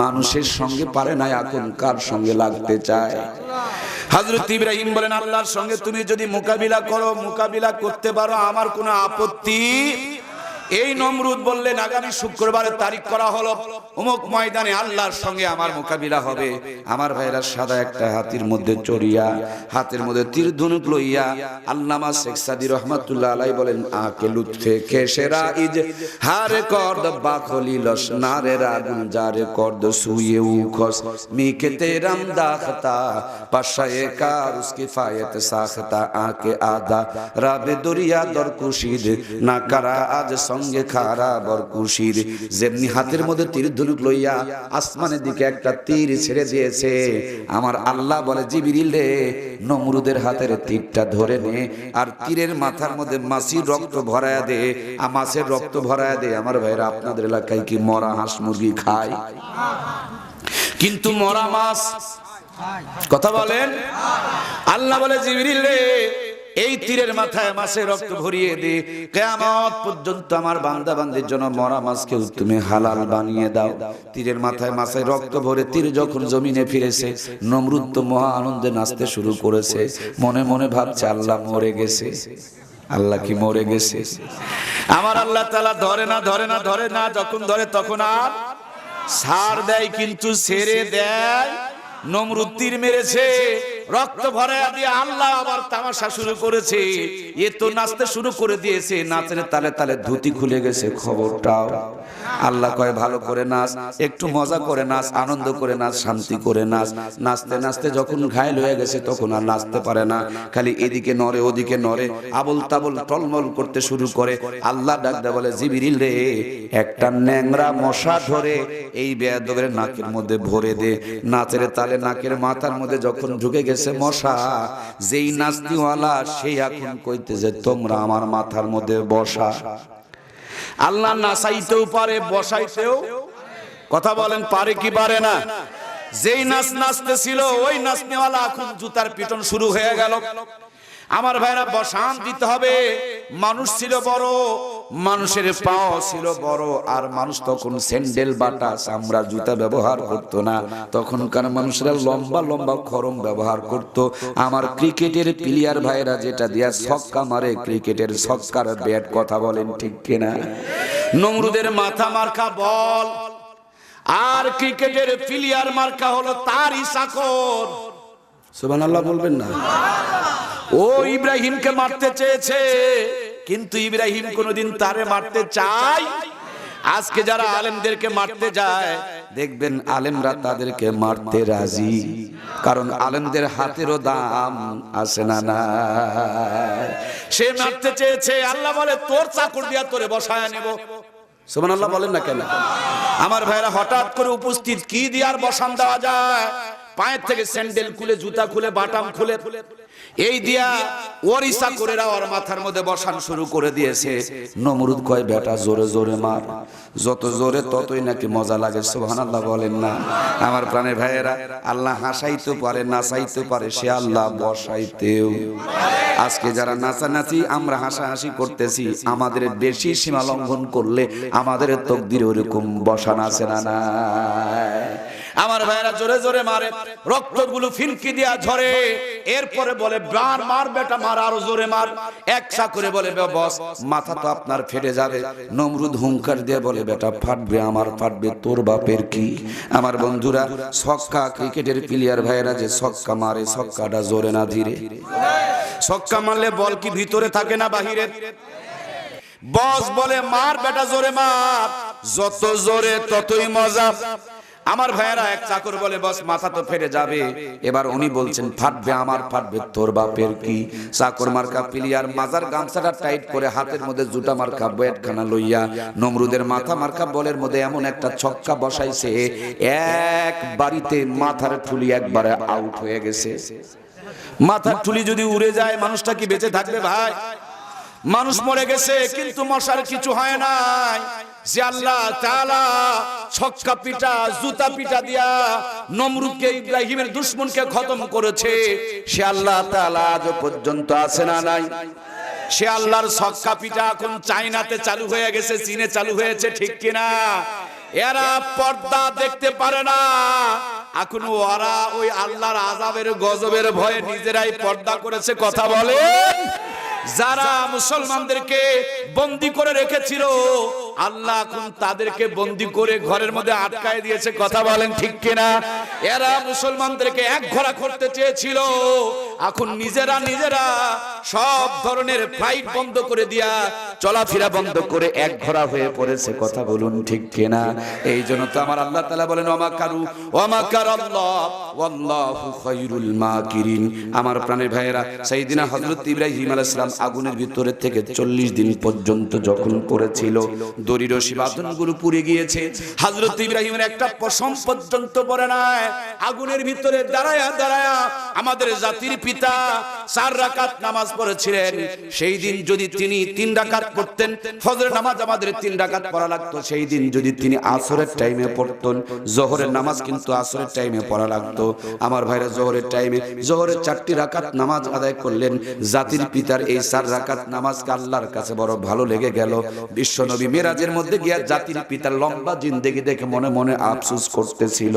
[SPEAKER 2] মানুষের সঙ্গে পারে না, এখন কার সঙ্গে লাগতে চায়? হযরত ইব্রাহিম বলেন আল্লাহর সঙ্গে তুমি যদি মোকাবিলা করো, মোকাবিলা করতে পারো, আমার কোনো আপত্তি
[SPEAKER 1] এই নমরুদ বললেন আগামী শুক্রবারের তারিখ করা হলো, অমুক ময়দানে আল্লাহর সঙ্গে আমার মোকাবিলা হবে। আমার ভাইরা সাদা একটা হাতির মধ্যে চড়িয়া, হাতের মধ্যে তীর ধনুক লইয়া আল্লামা শেখ সাদী রহমাতুল্লাহ আলাইহি বলেন আকে লুৎফে কেশেরা ইজ হারে কর্দ বাখলি লস নারে রাগুন জারে কর্দ সুয়ে উখস মিকে তেরাম দাখতা পাশায়ে কার উসকি ফায়েত সাখতা আকে আদা রাবে দরিয়া দরকুশিদ না কারা আজ সঙ্গে খারা বরকুশির। যেমনি হাতের মধ্যে তীর ধনুক লইয়া আসমানের দিকে একটা তীর ছেড়ে দিয়েছে, আমার আল্লাহ বলে জিবরিল রে নমরুদের হাতের তীরটা ধরে নে আর তীরের মাথার মধ্যে মাছির রক্ত ভরায়া দে, মাছের রক্ত ভরায়া দে। আমার ভাইরা আপনাদের এলাকায় কি মরা হাঁস মুরগি খায়? কিন্তু মরা মাছ কথা বলেন। আল্লাহ বলে জিবরিল রে এই তীরের মাথায় মাছের রক্ত ভরিয়ে দে, কিয়ামত পর্যন্ত আমার বান্দা বান্দির জন্য মরা মাছকে তুমি হালাল বানিয়ে দাও। তীরের মাথায় মাছের রক্ত ভরে তীর যখন জমিনে ফিরেছে, নমরুদ তো মহা আনন্দে নাচতে শুরু করেছে, মনে মনে ভাবছে আল্লাহ মরে গেছে। আল্লাহ কি মরে গেছে? আমার আল্লাহ তাআলা ধরে না ধরে না ধরে না, যখন ধরে তখন আর ছাড় দেয়, কিন্তু ছেড়ে দেয়। নমরুদ তীর মেরেছে, রক্ত ভরায়া দিয়ে আল্লাহ আবার তামাশা শুরু করেছে। এ তো নাচতে শুরু করে দিয়েছে, নাচের তালে তালে ধুতি খুলে গেছে খবরটাও। আল্লাহ কয় ভালো করে নাচ, একটু মজা করে নাচ, আনন্দ করে নাচ, শান্তি করে নাচ। নাচতে নাচতে যখন ঘায়ল হয়ে গেছে তখন আর নাচতে পারে না, খালি এদিকে নড়ে ওদিকে নড়ে, আবল তাবল টলমল করতে শুরু করে। আল্লাহ ডাকতে বলে জিবরিল রে একটা ন্যাংরা মশা ধরে এই বেয়াদবের নাকের মধ্যে ভরে দে। নাচের তালে নাকের মাথার মধ্যে যখন ঢুকে গেছে মশা, যেই নাচনিওয়ালা সেই এখন কইতে যে তোমরা আমার মাথার মধ্যে বসা। আল্লাহ নাচাইতেও পারে বসাইতেও, কথা বলেন পারে কি পারে না? যেই নাচ নাচতেছিল ওই নাচনিওয়ালা এখন জুতার পিটন শুরু হয়ে গেল। আমার ভাইরা বসান দিতে হবে। মানুষ ছিল বড়, মানুষের পাও ছিল বড়, আর মানুষ তখন স্যান্ডেল বাটা চামড়া জুতা ব্যবহার করতো না, তখনকার মানুষরা লম্বা লম্বা খরম ব্যবহার করত। আমার ক্রিকেটের প্লেয়ার ভাইরা যেটা দিয়া ছক্কা মারে, ক্রিকেটের ছক্কার ব্যাট, কথা বলেন ঠিক কিনা? নমরুদের মাথা মার্কা বল, আর ক্রিকেটের প্লেয়ার মার্কা হলো তারই চাকর। সুবহানাল্লাহ বলবেন না? ও ইব্রাহিমকে মারতে চেয়েছে, কিন্তু ইব্রাহিম কোনদিন তারে মারতে চায়? আজকে যারা আলেমদেরকে মারতে যায় দেখবেন আলেমরা তাদেরকে মারতে রাজি, কারণ আলেমদের হাতেরও দাম আছে না না। সে মারতে চেয়েছে, আল্লাহ বলে তোর চাকর দিয়া তোরে বসায় নেব। সুবহানাল্লাহ বলেন না কেন? আমার ভাইরা হঠাৎ করে উপস্থিত, কি দিয়ে আর বসান দেওয়া যায়? পায়ের থেকে স্যান্ডেল খুলে, জুতা খুলে, বাটাম খুলে, এই দিয়া ওরিসা করে ওর মাথার মধ্যে বসান শুরু করে দিয়েছে। নমরুদ কয় বেটা জোরে জোরে মার, যত জোরে ততই নাকি মজা লাগে। সুবহানাল্লাহ বলেন না? আমার প্রাণের ভাইয়েরা, আল্লাহ হাসাইতে পারে, নাচাইতে পারে, সে আল্লাহ বসাইতেও। আজকে যারা নাচানাচি আমরা হাসাহাসি করতেছি, আমাদের বেশি সীমা লঙ্ঘন করলে আমাদের তকদির ওরকম বসান আছে না না? আমার ভাইয়েরা জোরে জোরে মারে, রক্তগুলো ফিনকি দিয়া ঝরে, এরপরে বলে মার মার বেটা মার, আরো জোরে মার। একসা করে বলে বস মাথা তো আপনার ফেটে যাবে। নমরুদ হুঙ্কার দিয়ে বলে বেটা ফাটবে, আমার ফাটবে, তোর বাপের কি? আমার বন্ধুরা, ছক্কা ক্রিকেটের প্লেয়ার ভাইয়েরা যে ছক্কা মারে, ছক্কাটা জোরে না ধীরে? ছক্কা মারলে বল কি ভিতরে থাকে না বাহিরে? বস বলে মার বেটা জোরে মার, যত জোরে ততই মজা। আমার ভাইয়েরা, এক চাকর বলে বস মাথা তো ফেটে যাবে। এবার উনি বলছেন ফাটবে, আমার ফাটবে, তোর বাপের কি? চাকর মার্কা প্লেয়ার মাজার গামছাটা টাইট করে হাতের মধ্যে জুতা মার্কা ব্যাটখানা লইয়া নমরুদের মাথা মার্কা বলের মধ্যে এমন একটা ছক্কা বসাইছে, এক বাড়িতে মাথার ঠুলি একবারে আউট হয়ে গেছে। মাথার ঠুলি যদি উড়ে যায় মানুষটা কি বেঁচে থাকবে ভাই? মানুষ মরে গেছে, কিন্তু মশার কিছু হয় নাই। যে আল্লাহ তাআলা ছক্কা পিটা, জুতা পিটা দিয়া নমরুদকে, ইব্রাহিমের দুশমনকে খতম করেছে, সে আল্লাহ তাআলা আজ পর্যন্ত আছে না নাই? সে আল্লাহর ছক্কা পিটা এখন চায়নাতে চালু হয়ে গেছে, চীনে চালু হয়েছে, ঠিক কিনা? এরা পর্দা দেখতে পারে না, এখন ওরা ওই আল্লাহর আযাবের গজবের ভয়ে নিজেরাই পর্দা করেছে, কথা বলেন। যারা মুসলমানদেরকে বন্দী করে রেখেছিল, আল্লাহ এখন তাদেরকে বন্দী করে ঘরের মধ্যে আটকায় দিয়েছে। কথা বলেন ঠিক কিনা? এরা মুসলমানদেরকে একঘরা করতে চেয়েছিল, এখন নিজেরা সব ধরনের ফ্লাইট বন্ধ করে দিয়া, চলাফেরা বন্ধ করে একঘরা হয়ে পড়েছে। কথা বলুন ঠিক কিনা? এই জন্য তো আমার আল্লাহ তাআলা বলেন ওয়ামাকারু ওয়ামাকারাল্লাহ ওয়াল্লাহু খায়রুল মাকিরিন। আমার প্রাণের ভাইয়েরা, সাইয়েদিনা হযরত ইব্রাহিম আলাইহিস সালাম আগুনের ভিতরে থেকে 40 দিন পর্যন্ত যখন করেছিল, দড়ি রশি বাঁধনগুলো পুড়ে গিয়েছে। হযরত ইব্রাহিমের একটা পশম পর্যন্ত পড়ে নাই। আগুনের ভিতরে দাঁড়ায়া আমাদের জাতির পিতা 4 রাকাত নামাজ পড়েছিলেন। সেই দিন যদি তিনি 3 রাকাত পড়তেন, ফজরের নামাজ আমাদের 3 রাকাত পড়া লাগতো। সেই দিন যদি তিনি আসরের টাইমে পড়তেন, জোহরের নামাজ কিন্তু আসরের টাইমে পড়া লাগতো। আমার ভাইরা, জোহরের টাইমে জোহরের 4টি রাকাত নামাজ আদায় করলেন। জাতির পিতার এই 4 রাকাত নামাজকে আল্লাহর কাছে বড় ভালো লেগে গেল। বিশ্বনবী মেরাজের মধ্যে গিয়া জাতির পিতার লম্বা জিন্দেগি দেখে মনে মনে আফসোস করতেছিল।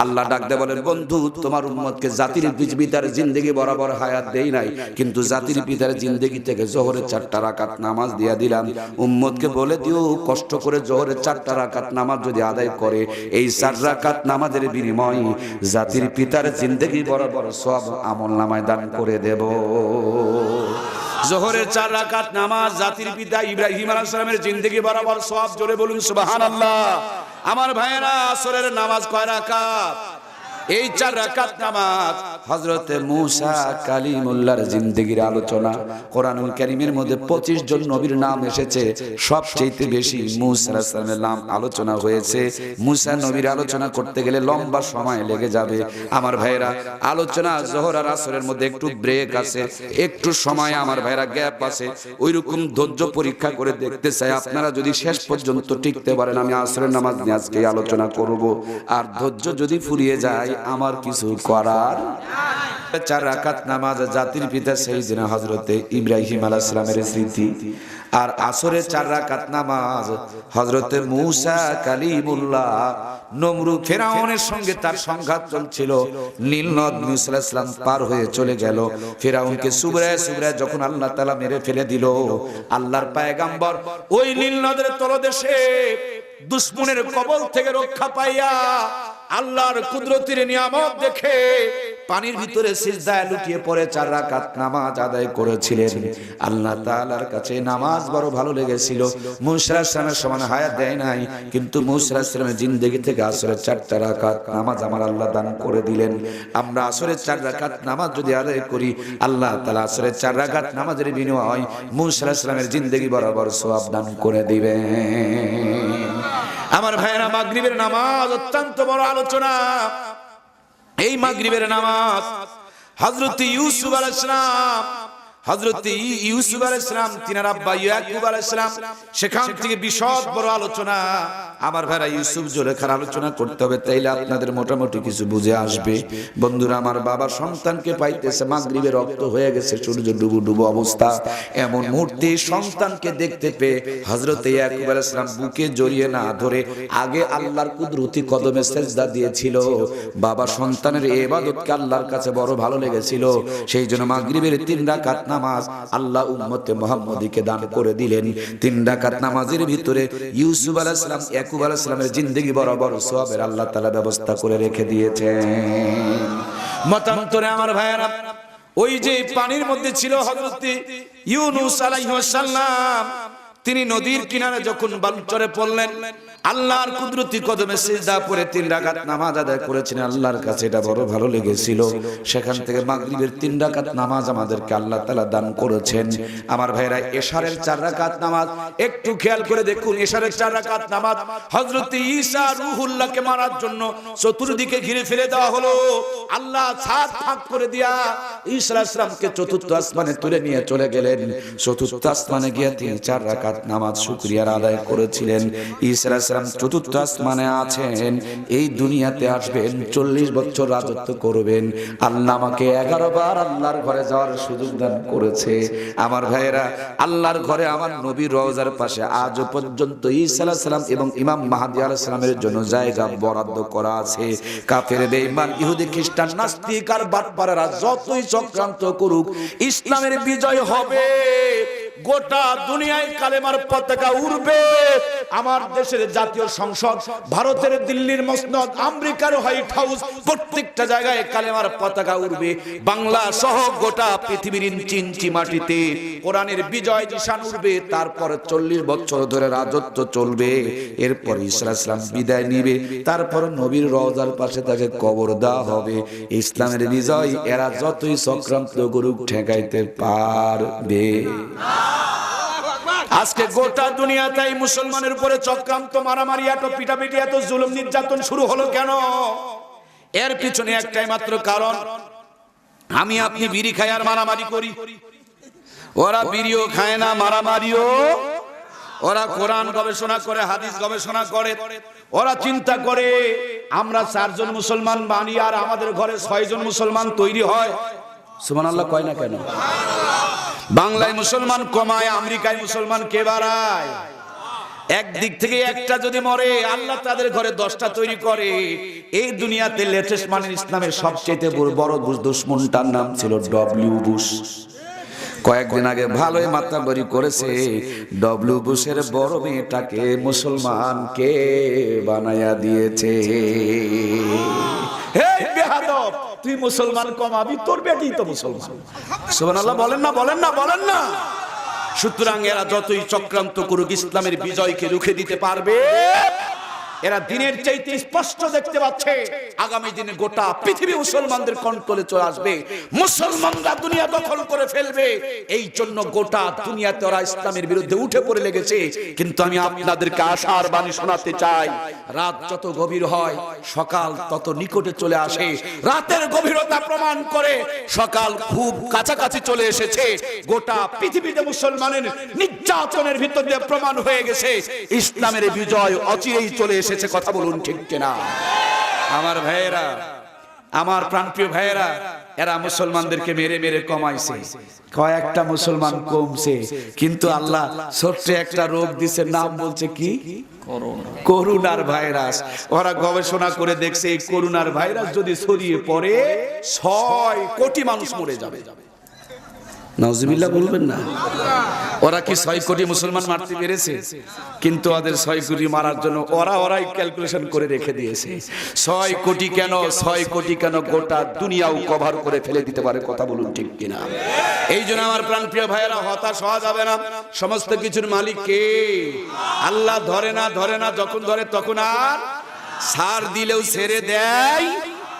[SPEAKER 1] আল্লাহ ডাক দিয়ে বলেন, বন্ধু, তোমার উম্মতকে জাতির পিতার জিন্দেগি বরাবর হায়াত দেই নাই, কিন্তু জাতির পিতার জিন্দেগি থেকে জোহরের 4টা রাকাত নামাজ দিয়া দিলাম। উম্মতকে বলে দিও, কষ্ট করে জোহরের 4টা রাকাত নামাজ যদি আদায় করে, এই 4 রাকাত নামাজের বিনিময়ে জাতির পিতার জিন্দেগি বরাবর সব আমলনামায় দান করে দেব। জোহরের 4 রাকাত নামাজ জাতির পিতা ইব্রাহিম আলাইহিস সালামের জিন্দেগি বরাবর সওয়াব। জোরে বলুন সুবহানাল্লাহ। আমার ভাইয়েরা, আসরের নামাজ কয় রাকাত? এই 4 রাকাত নামাজ। হযরতে মূসা কালিমুল্লাহর জিন্দেগির আলোচনা কোরআনুল কারীমের মধ্যে 25 জন নবীর নাম এসেছে। সবচেয়ে বেশি মূসা আলাইহিস সালামের নাম আলোচনা হয়েছে। মূসা নবীর আলোচনা করতে গেলে লম্বা সময় লেগে যাবে। আমার ভাইরা, আলোচনা যোহর আর আসরের মধ্যে একটু ব্রেক আছে, একটু সময় আমার ভাইরা গ্যাপ আছে। ওইরকম ধৈর্য পরীক্ষা করে দেখতে চাই আপনারা যদি শেষ পর্যন্ত টিকতে পারেন। আমি আসরের নামাজ নিয়ে আজকে আলোচনা করব, আর ধৈর্য যদি ফুরিয়ে যায় আমার কিছু করার। 4 রাকাত নামাজ জাতির পিতা সাইয়েদিনা হযরতে ইব্রাহিম আলাইহিস সালামের স্মৃতি, আর আসরের 4 রাকাত নামাজ হযরতে মূসা কালিমুল্লাহ নমরুদ ফেরাউনের সঙ্গে তার সংঘাত চলছিল। নীল নদ মূসা আলাইহিস সালাম পার হয়ে চলে গেল। ফেরাউনকে সুবরায় যখন আল্লাহ তাআলা মেরে ফেলে দিল, আল্লাহর পয়গম্বর ওই নীল নদের তলদেশে দুশমনের কবল থেকে রক্ষা পাইয়া আল্লাহর কুদরতের নিয়ামত দেখে পানির ভিতরে সিজদায় লুটিয়ে পড়ে 4 রাকাত নামাজ আদায় করেছিলেন। আল্লাহ তাআলার কাছে নামাজ বড় ভালো লেগেছিল। মূসা আলাইহিস সালামের সমান হায়াত দেয় নাই, কিন্তু মূসা আলাইহিস সালামের জিন্দেগি থেকে আসরের 4টা রাকাত নামাজ আমার আল্লাহ দান করে দিলেন। আমরা আসরের 4 রাকাত নামাজ যদি আদায় করি, আল্লাহ তাআলা আসরের 4 রাকাত নামাজের বিনিময়ে মূসা আলাইহিস সালামের জিন্দেগি বরাবর সওয়াব দান করে দিবেন। আমার ভাইয়েরা, মাগরিবের নামাজ অত্যন্ত বড় আলোচনা। এই মাগরিবের নামাজ হযরত ইউসুফ আলাইহিস সালাম, হযরত ইউসুফ আলাইহিস সালাম তিনার আব্বা ইয়াকুব আলাইহিস সালাম, সেখান থেকে বিশদ বড় আলোচনা। আমার ভাইরা, ইউসুফ জুলেখার আলোচনা করতে হবে, তাইলে আপনাদের মোটামুটি কিছু বুঝে আসবে। বন্ধুরা, আমার বাবার সন্তানকে পাইতেছে, মাগরিবের রক্ত হয়ে গেছে, সূর্য ডুবো অবস্থা। এমন মুহূর্তে সন্তানকে দেখতে পেয়ে হযরত ইয়াকুব আলাইহিস সালাম বুকে জড়িয়ে না ধরে আগে আল্লাহর কুদরতি কদমে সিজদা দিয়েছিল। বাবা সন্তানের এই ইবাদতকে আল্লাহর কাছে বড় ভালো লেগেছিল। সেই জন্য মাগরিবের 3 রাকাত নামাজ আল্লাহ উম্মতে মুহাম্মদীকে দান করে দিলেন। 3 রাকাত নামাজের ভিতরে ইউসুফ আলাইহিস সালাম ইয়াকুব আলাইহিস সালামের জিন্দেগি বরাবর সওয়াবের আল্লাহ তাআলা ব্যবস্থা করে রেখে দিয়েছেন। মতান্তরে আমার ভাইয়েরা, ওই যে পানির মধ্যে ছিল হযরত ইউনূস আলাইহিস সালাম, তিনি নদীর কিনারে যখন বালুচরে পড়লেন, আল্লাহর কুদরতি কদমে সিজদা পড়ে 3 রাকাত নামাজ আদায় করেছেন। আল্লাহর কাছে এটা বড় ভালো লেগেছিল। সেখান থেকে মাগরিবের 3 রাকাত নামাজ আমাদেরকে আল্লাহ তাআলা দান করেছেন। আমার ভাইরা, এশারের 4 রাকাত নামাজ একটু খেয়াল করে দেখুন। এশারের 4 রাকাত নামাজ হযরত ঈসা রূহুল্লাহকে মারার জন্য চতুর্দিকে ঘিরে ফেলে দেওয়া হলো। আল্লাহ ছাদ ফাঁক করে দিয়া ঈসা আলাইহিস সালামকে চতুর্থ আসমানে তুলে নিয়ে চলে গেলেন। চতুর্থ আসমানে গিয়ে তিনি 4 রাকাত
[SPEAKER 2] রাকাত নামাজ শুকরিয়ার আদায় করেছিলেন। ঈসা আলাইহিস সালাম চতুর্থ আসমানে আছেন, এই দুনিয়াতে আসবেন, 40 বছর রাজত্ব করবেন। আল্লাহ আমাকে 11 বার আল্লাহর ঘরে যাওয়ার সুযোগ দান করেছে। আমার ভাইয়েরা, আল্লাহর ঘরে আমার নবীর রওজার পাশে আজ পর্যন্ত ঈসা আলাইহিস সালাম এবং ইমাম মাহদী আলাইহিস সালামের জন্য জায়গা বরাদ্দ করা আছে। কাফের, বেঈমান, ইহুদি, খ্রিস্টান, নাস্তিক আর বাটপাড়ারা যতই চক্রান্ত করুক, ইসলামের বিজয় হবে। গোটা দুনিয়ায় কালেমার পতাকা উড়বে। আমার দেশের জাতীয় সংসদ, ভারতের দিল্লির মসনদ, আমেরিকার হোয়াইট হাউস, প্রত্যেকটা জায়গায় কালেমার পতাকা উড়বে। বাংলা সহ গোটা পৃথিবীর ইঞ্চি ইঞ্চি মাটিতে কোরআনের বিজয় নিশান উড়বে। তারপর 40 বছর ধরে রাজত্ব চলবে। এরপর ঈসা আলাইহিস সালাম বিদায় নিবে, তারপর নবীর রওজার পাশে তাকে কবর দেওয়া হবে। ইসলামের বিজয় এরা যতই চক্রান্ত করুক ঠেকাইতে পারবে।
[SPEAKER 1] আজকে গোটা দুনিয়াতেই মুসলমানের উপরে চক্রান্ত, মারামারি, এত পিটাপিটি, এত জুলুম নির্যাতন শুরু হলো কেন? এর পিছনে একটাই মাত্র কারণ, আমি আপনি বিড়ি খাই আর মারামারি করি। ওরা বিড়িও খায় না, মারামারিও। ওরা কোরআন গবেষণা করে, হাদিস গবেষণা করে। ওরা চিন্তা করে আমরা 4 জন মুসলমান বানি আর আমাদের ঘরে 6 জন মুসলমান তৈরি হয়।
[SPEAKER 2] সুবহানাল্লাহ কয় না কেন?
[SPEAKER 1] বাংলায় মুসলমান কমায়, আমেরিকায় মুসলমান কে বাড়ায়? একদিক থেকে একটা যদি মরে, আল্লাহ তাদের ঘরে 10টা তৈরি করে। এই দুনিয়াতে লেটেস্ট মানে ইসলামের সবচেয়ে বড় দুশমনটার নাম ছিল ডব্লিউ বুশ। কয়েকদিন আগে ভালোই মাতাবরি করেছে, ডব্লিউ বুশের বড় মেয়েটাকে মুসলমানকে বানায়া দিয়েছে।
[SPEAKER 3] এই বেয়াদব, তুই মুসলমান কমাবি, তোর বেটি তো মুসলমান।
[SPEAKER 1] সুবহানাল্লাহ বলেন না, বলেন না, বলেন না। সুতরাং এরা যতই চক্রান্ত করুক, ইসলামের বিজয়কে রুখে দিতে পারবে। এরা দিনের চাইতে স্পষ্ট দেখতে পাচ্ছে আগামী দিনে গোটা পৃথিবী মুসলমানদের কন্ট্রোলে চলে আসবে। মুসলমানরা দুনিয়া দখল করে ফেলবে। এই জন্য গোটা দুনিয়াতে ওরা ইসলামের বিরুদ্ধে উঠে পড়ে লেগেছে। কিন্তু আমি আপনাদেরকে আশার বাণী শোনাতে চাই, রাত যত গভীর হয় সকাল তত নিকটে চলে আসে। রাতের গভীরতা প্রমাণ করে সকাল খুব কাছাকাছি চলে এসেছে। গোটা পৃথিবীতে মুসলমানের নির্যাতনের ভিতর দিয়ে প্রমাণ হয়ে গেছে ইসলামের বিজয় অচিরেই চলে এসেছে। কথা বলুন ঠিক কিনা?
[SPEAKER 2] আমার ভাইয়েরা, আমার প্রাণপ্রিয় ভাইয়েরা, এরা মুসলমানদেরকে মেরে মেরে কমাইছে। কয়েকটা মুসলমান কমছে, কিন্তু আল্লাহ ছোট্ট একটা রোগ দিছে, নাম বলছে কি? করোনার ভাইরাস। ওরা গবেষণা করে দেখছে এই করোনার ভাইরাস যদি ছড়িয়ে পড়ে 6 কোটি মানুষ মরে যাবে। নাউজুবিল্লাহ বলবেন না? ওরা কি 6 কোটি মুসলমান মারতে পেরেছে? কিন্তু ওদের 6 কোটি মারার জন্য ওরাই ক্যালকুলেশন করে রেখে দিয়েছে। 6 কোটি কেন, 6 কোটি কেন গোটা দুনিয়াও কভার করে ফেলে দিতে পারে। কথা বলুন ঠিক কিনা?
[SPEAKER 1] এই জন্য আমার প্রাণপ্রিয় ভাইয়েরা, হতাশ হওয়া যাবে না। সমস্ত কিছুর মালিক কে? আল্লাহ। ধরে না, ধরে না, যখন ধরে তখন আর ছাড় দিলেও ছেড়ে দেয়।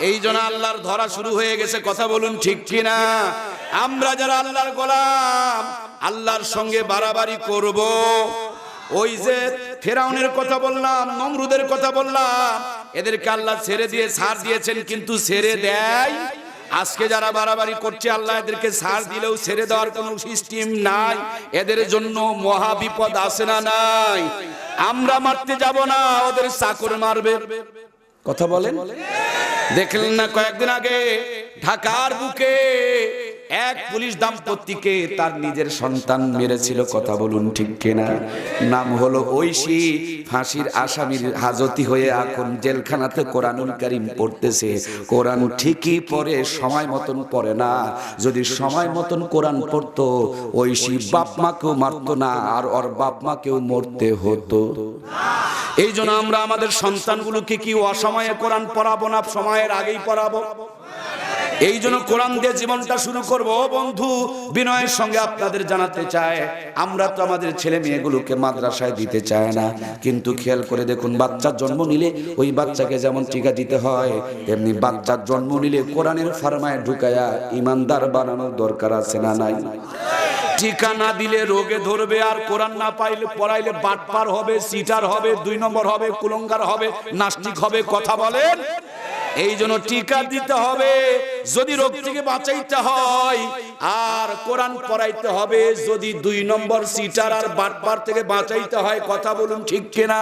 [SPEAKER 1] এই জন্য আল্লাহর ধরা শুরু হয়ে গেছে। কথা বলুন ঠিক কিনা? আমরা যারা আল্লাহর গোলাম, আল্লাহর সঙ্গে বাড়াবাড়ি করব। ওই যে ফেরাউনের কথা বললাম, নমরুদের কথা বললাম, এদেরকে আল্লাহ ছেড়ে দিয়ে ছাড় দিয়েছেন, কিন্তু ছেড়ে দেয়। আজকে যারা বাড়াবাড়ি করছে, আল্লাহ এদেরকে ছাড় দিলেও ছেড়ে দেওয়ার কোনো সিস্টেম নাই। এদের জন্য মহা বিপদ আছে না নাই? আমরা মারতে যাব না, ওদের চাকর মারবে। কথা বলেন। দেখলেন না কয়েকদিন আগে ঢাকার বুকে এক পুলিশ দাম্পত্যকে তার নিজের সন্তান মেরেছিল। কথা বলুন ঠিক কিনা? নাম হলো ঐশী। ফাঁসির আসামির হাজতি হয়ে এখন জেলখানাতে কোরআনুল কারীম পড়তেছে। কোরআন ঠিকই পড়ে, সময় মতন পড়ে না। যদি সময় মতন কোরআন পড়তো, ঐশী বাপ মাকেও মারতো না, আর ওর বাপ মাকেও মরতে হতো। এই জন্য আমরা আমাদের সন্তানগুলোকে কি অসময়ে কোরআন পড়াবো না, সময়ের আগেই পড়াবো? এই জন্য কোরআন দিয়ে জীবনটা শুরু করব। বন্ধু, বিনয়ের সঙ্গে আপনাদের জানাতে চাই, আমরা তো আমাদের ছেলে মেয়েগুলোকে মাদ্রাসায় দিতে চাই না, কিন্তু খেয়াল করে দেখুন, বাচ্চার জন্ম নিলে ওই বাচ্চাকে যেমন টিকা দিতে হয়, তেমনি বাচ্চার জন্ম নিলে কোরআনের ফার্মায় ঢুকায়া ইমানদার বানানোর দরকার আছে না নাই? টিকা না দিলে রোগে ধরবে, আর কোরআন না পাইলে পড়াইলে বাটপার হবে, সিটার হবে, 2 নম্বর হবে, কুলঙ্গার হবে, নাস্তিক হবে। কথা বলেন।
[SPEAKER 2] এই জন্য টিকা দিতে হবে যদি রোগ থেকে বাঁচাইতে হয়, আর কোরআন পড়াইতে হবে যদি 2 নম্বর সিটার আর বাটপার থেকে বাঁচাইতে হয়। কথা বলুন ঠিক কিনা?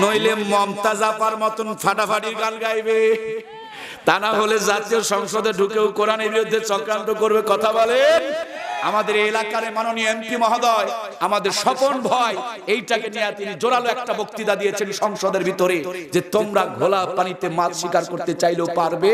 [SPEAKER 2] নইলে মমতাজ আপার মতন ফাটাফাটি গান গাইবে, তা না হলে জাতীয় সংসদে ঢুকেও কোরআনের বিরুদ্ধে চক্রান্ত করবে। কথা বলেন। আমাদের এলাকার মাননীয় এমপি মহোদয়, আমাদের স্বপন ভাই, এইটাকে নিয়ে তিনি জোরালো একটা বক্তৃতা দিয়েছেন সংসদের ভিতরে, যে তোমরা ঘোলা পানিতে মাছ শিকার করতে চাইলেও পারবে,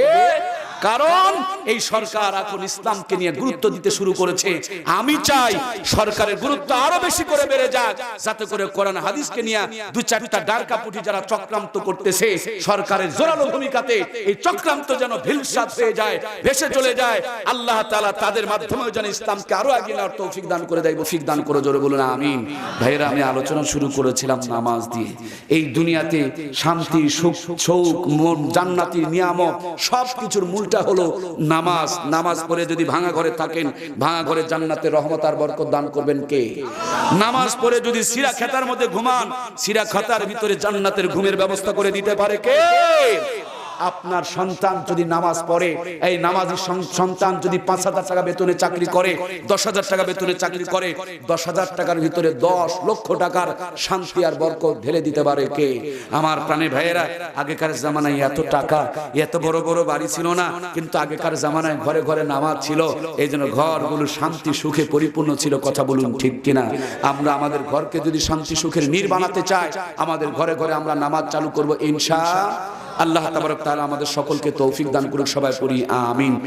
[SPEAKER 2] কারণ এই সরকার এখন ইসলামকে নিয়ে গুরুত্ব দিতে শুরু করেছে। আমি চাই সরকারের গুরুত্ব আরো বেশি করে বেড়ে যাক, যাতে করে কোরআন হাদিসকে নিয়ে 2-4টা ডারকাপুটি যারা চক্রান্ত করতেছে, সরকারের জোরালো ভূমিকাতে এই চক্রান্ত যেন ভিলসাত হয়ে যায়, ভেসে চলে যায়। আল্লাহ তাআলা তাদের মাধ্যমেও যেন ইসলামকে আরো এগিয়ে নেওয়ার তৌফিক দান করে দেয়। তৌফিক দান করে জোরে বলুন আমিন। ভাইরা, আমি আলোচনা শুরু করেছিলাম নামাজ দিয়ে। এই দুনিয়াতে শান্তি, সুখ, শৌক, মন, জান্নাতি নিয়ামত সবকিছুর মূলটা হলো নামাজ। নামাজ পড়ে যদি ভাঙা ঘরে থাকেন, ভাঙা ঘরে জান্নাতের রহমত আর বরকত দান করবেন কে? নামাজ পড়ে যদি সিরা খাতার মধ্যে ঘুমান, সিরা খাতার ভিতরে জান্নাতের ঘুমের ব্যবস্থা করে দিতে পারে কে? আপনার সন্তান যদি নামাজ পড়ে, এই নামাজি সন্তান যদি 5,000 টাকা বেতনে চাকরি করে, 10,000 টাকা বেতনে চাকরি করে, 10,000 টাকার ভিতরে 10 লক্ষ টাকার শান্তি আর বরকত ঢেলে দিতে পারে কে? আমার প্রাণের ভাইয়েরা, আগেকার জামানায় এত টাকা, এত বড় বড় বাড়ি ছিল না, কিন্তু আগেকার জামানায় ঘরে ঘরে নামাজ ছিল, এই জন্য ঘরগুলো শান্তি সুখে পরিপূর্ণ ছিল। কথা বলুন ঠিক কিনা? আমরা আমাদের ঘরকে যদি শান্তি সুখের নীড় বানাতে চাই, আমাদের ঘরে ঘরে আমরা নামাজ চালু করব ইনশাআল্লাহ। আল্লাহ তাবারক তাআলা আমাদের সকলকে তৌফিক দান করুক। সবাই পড়ি আমিন।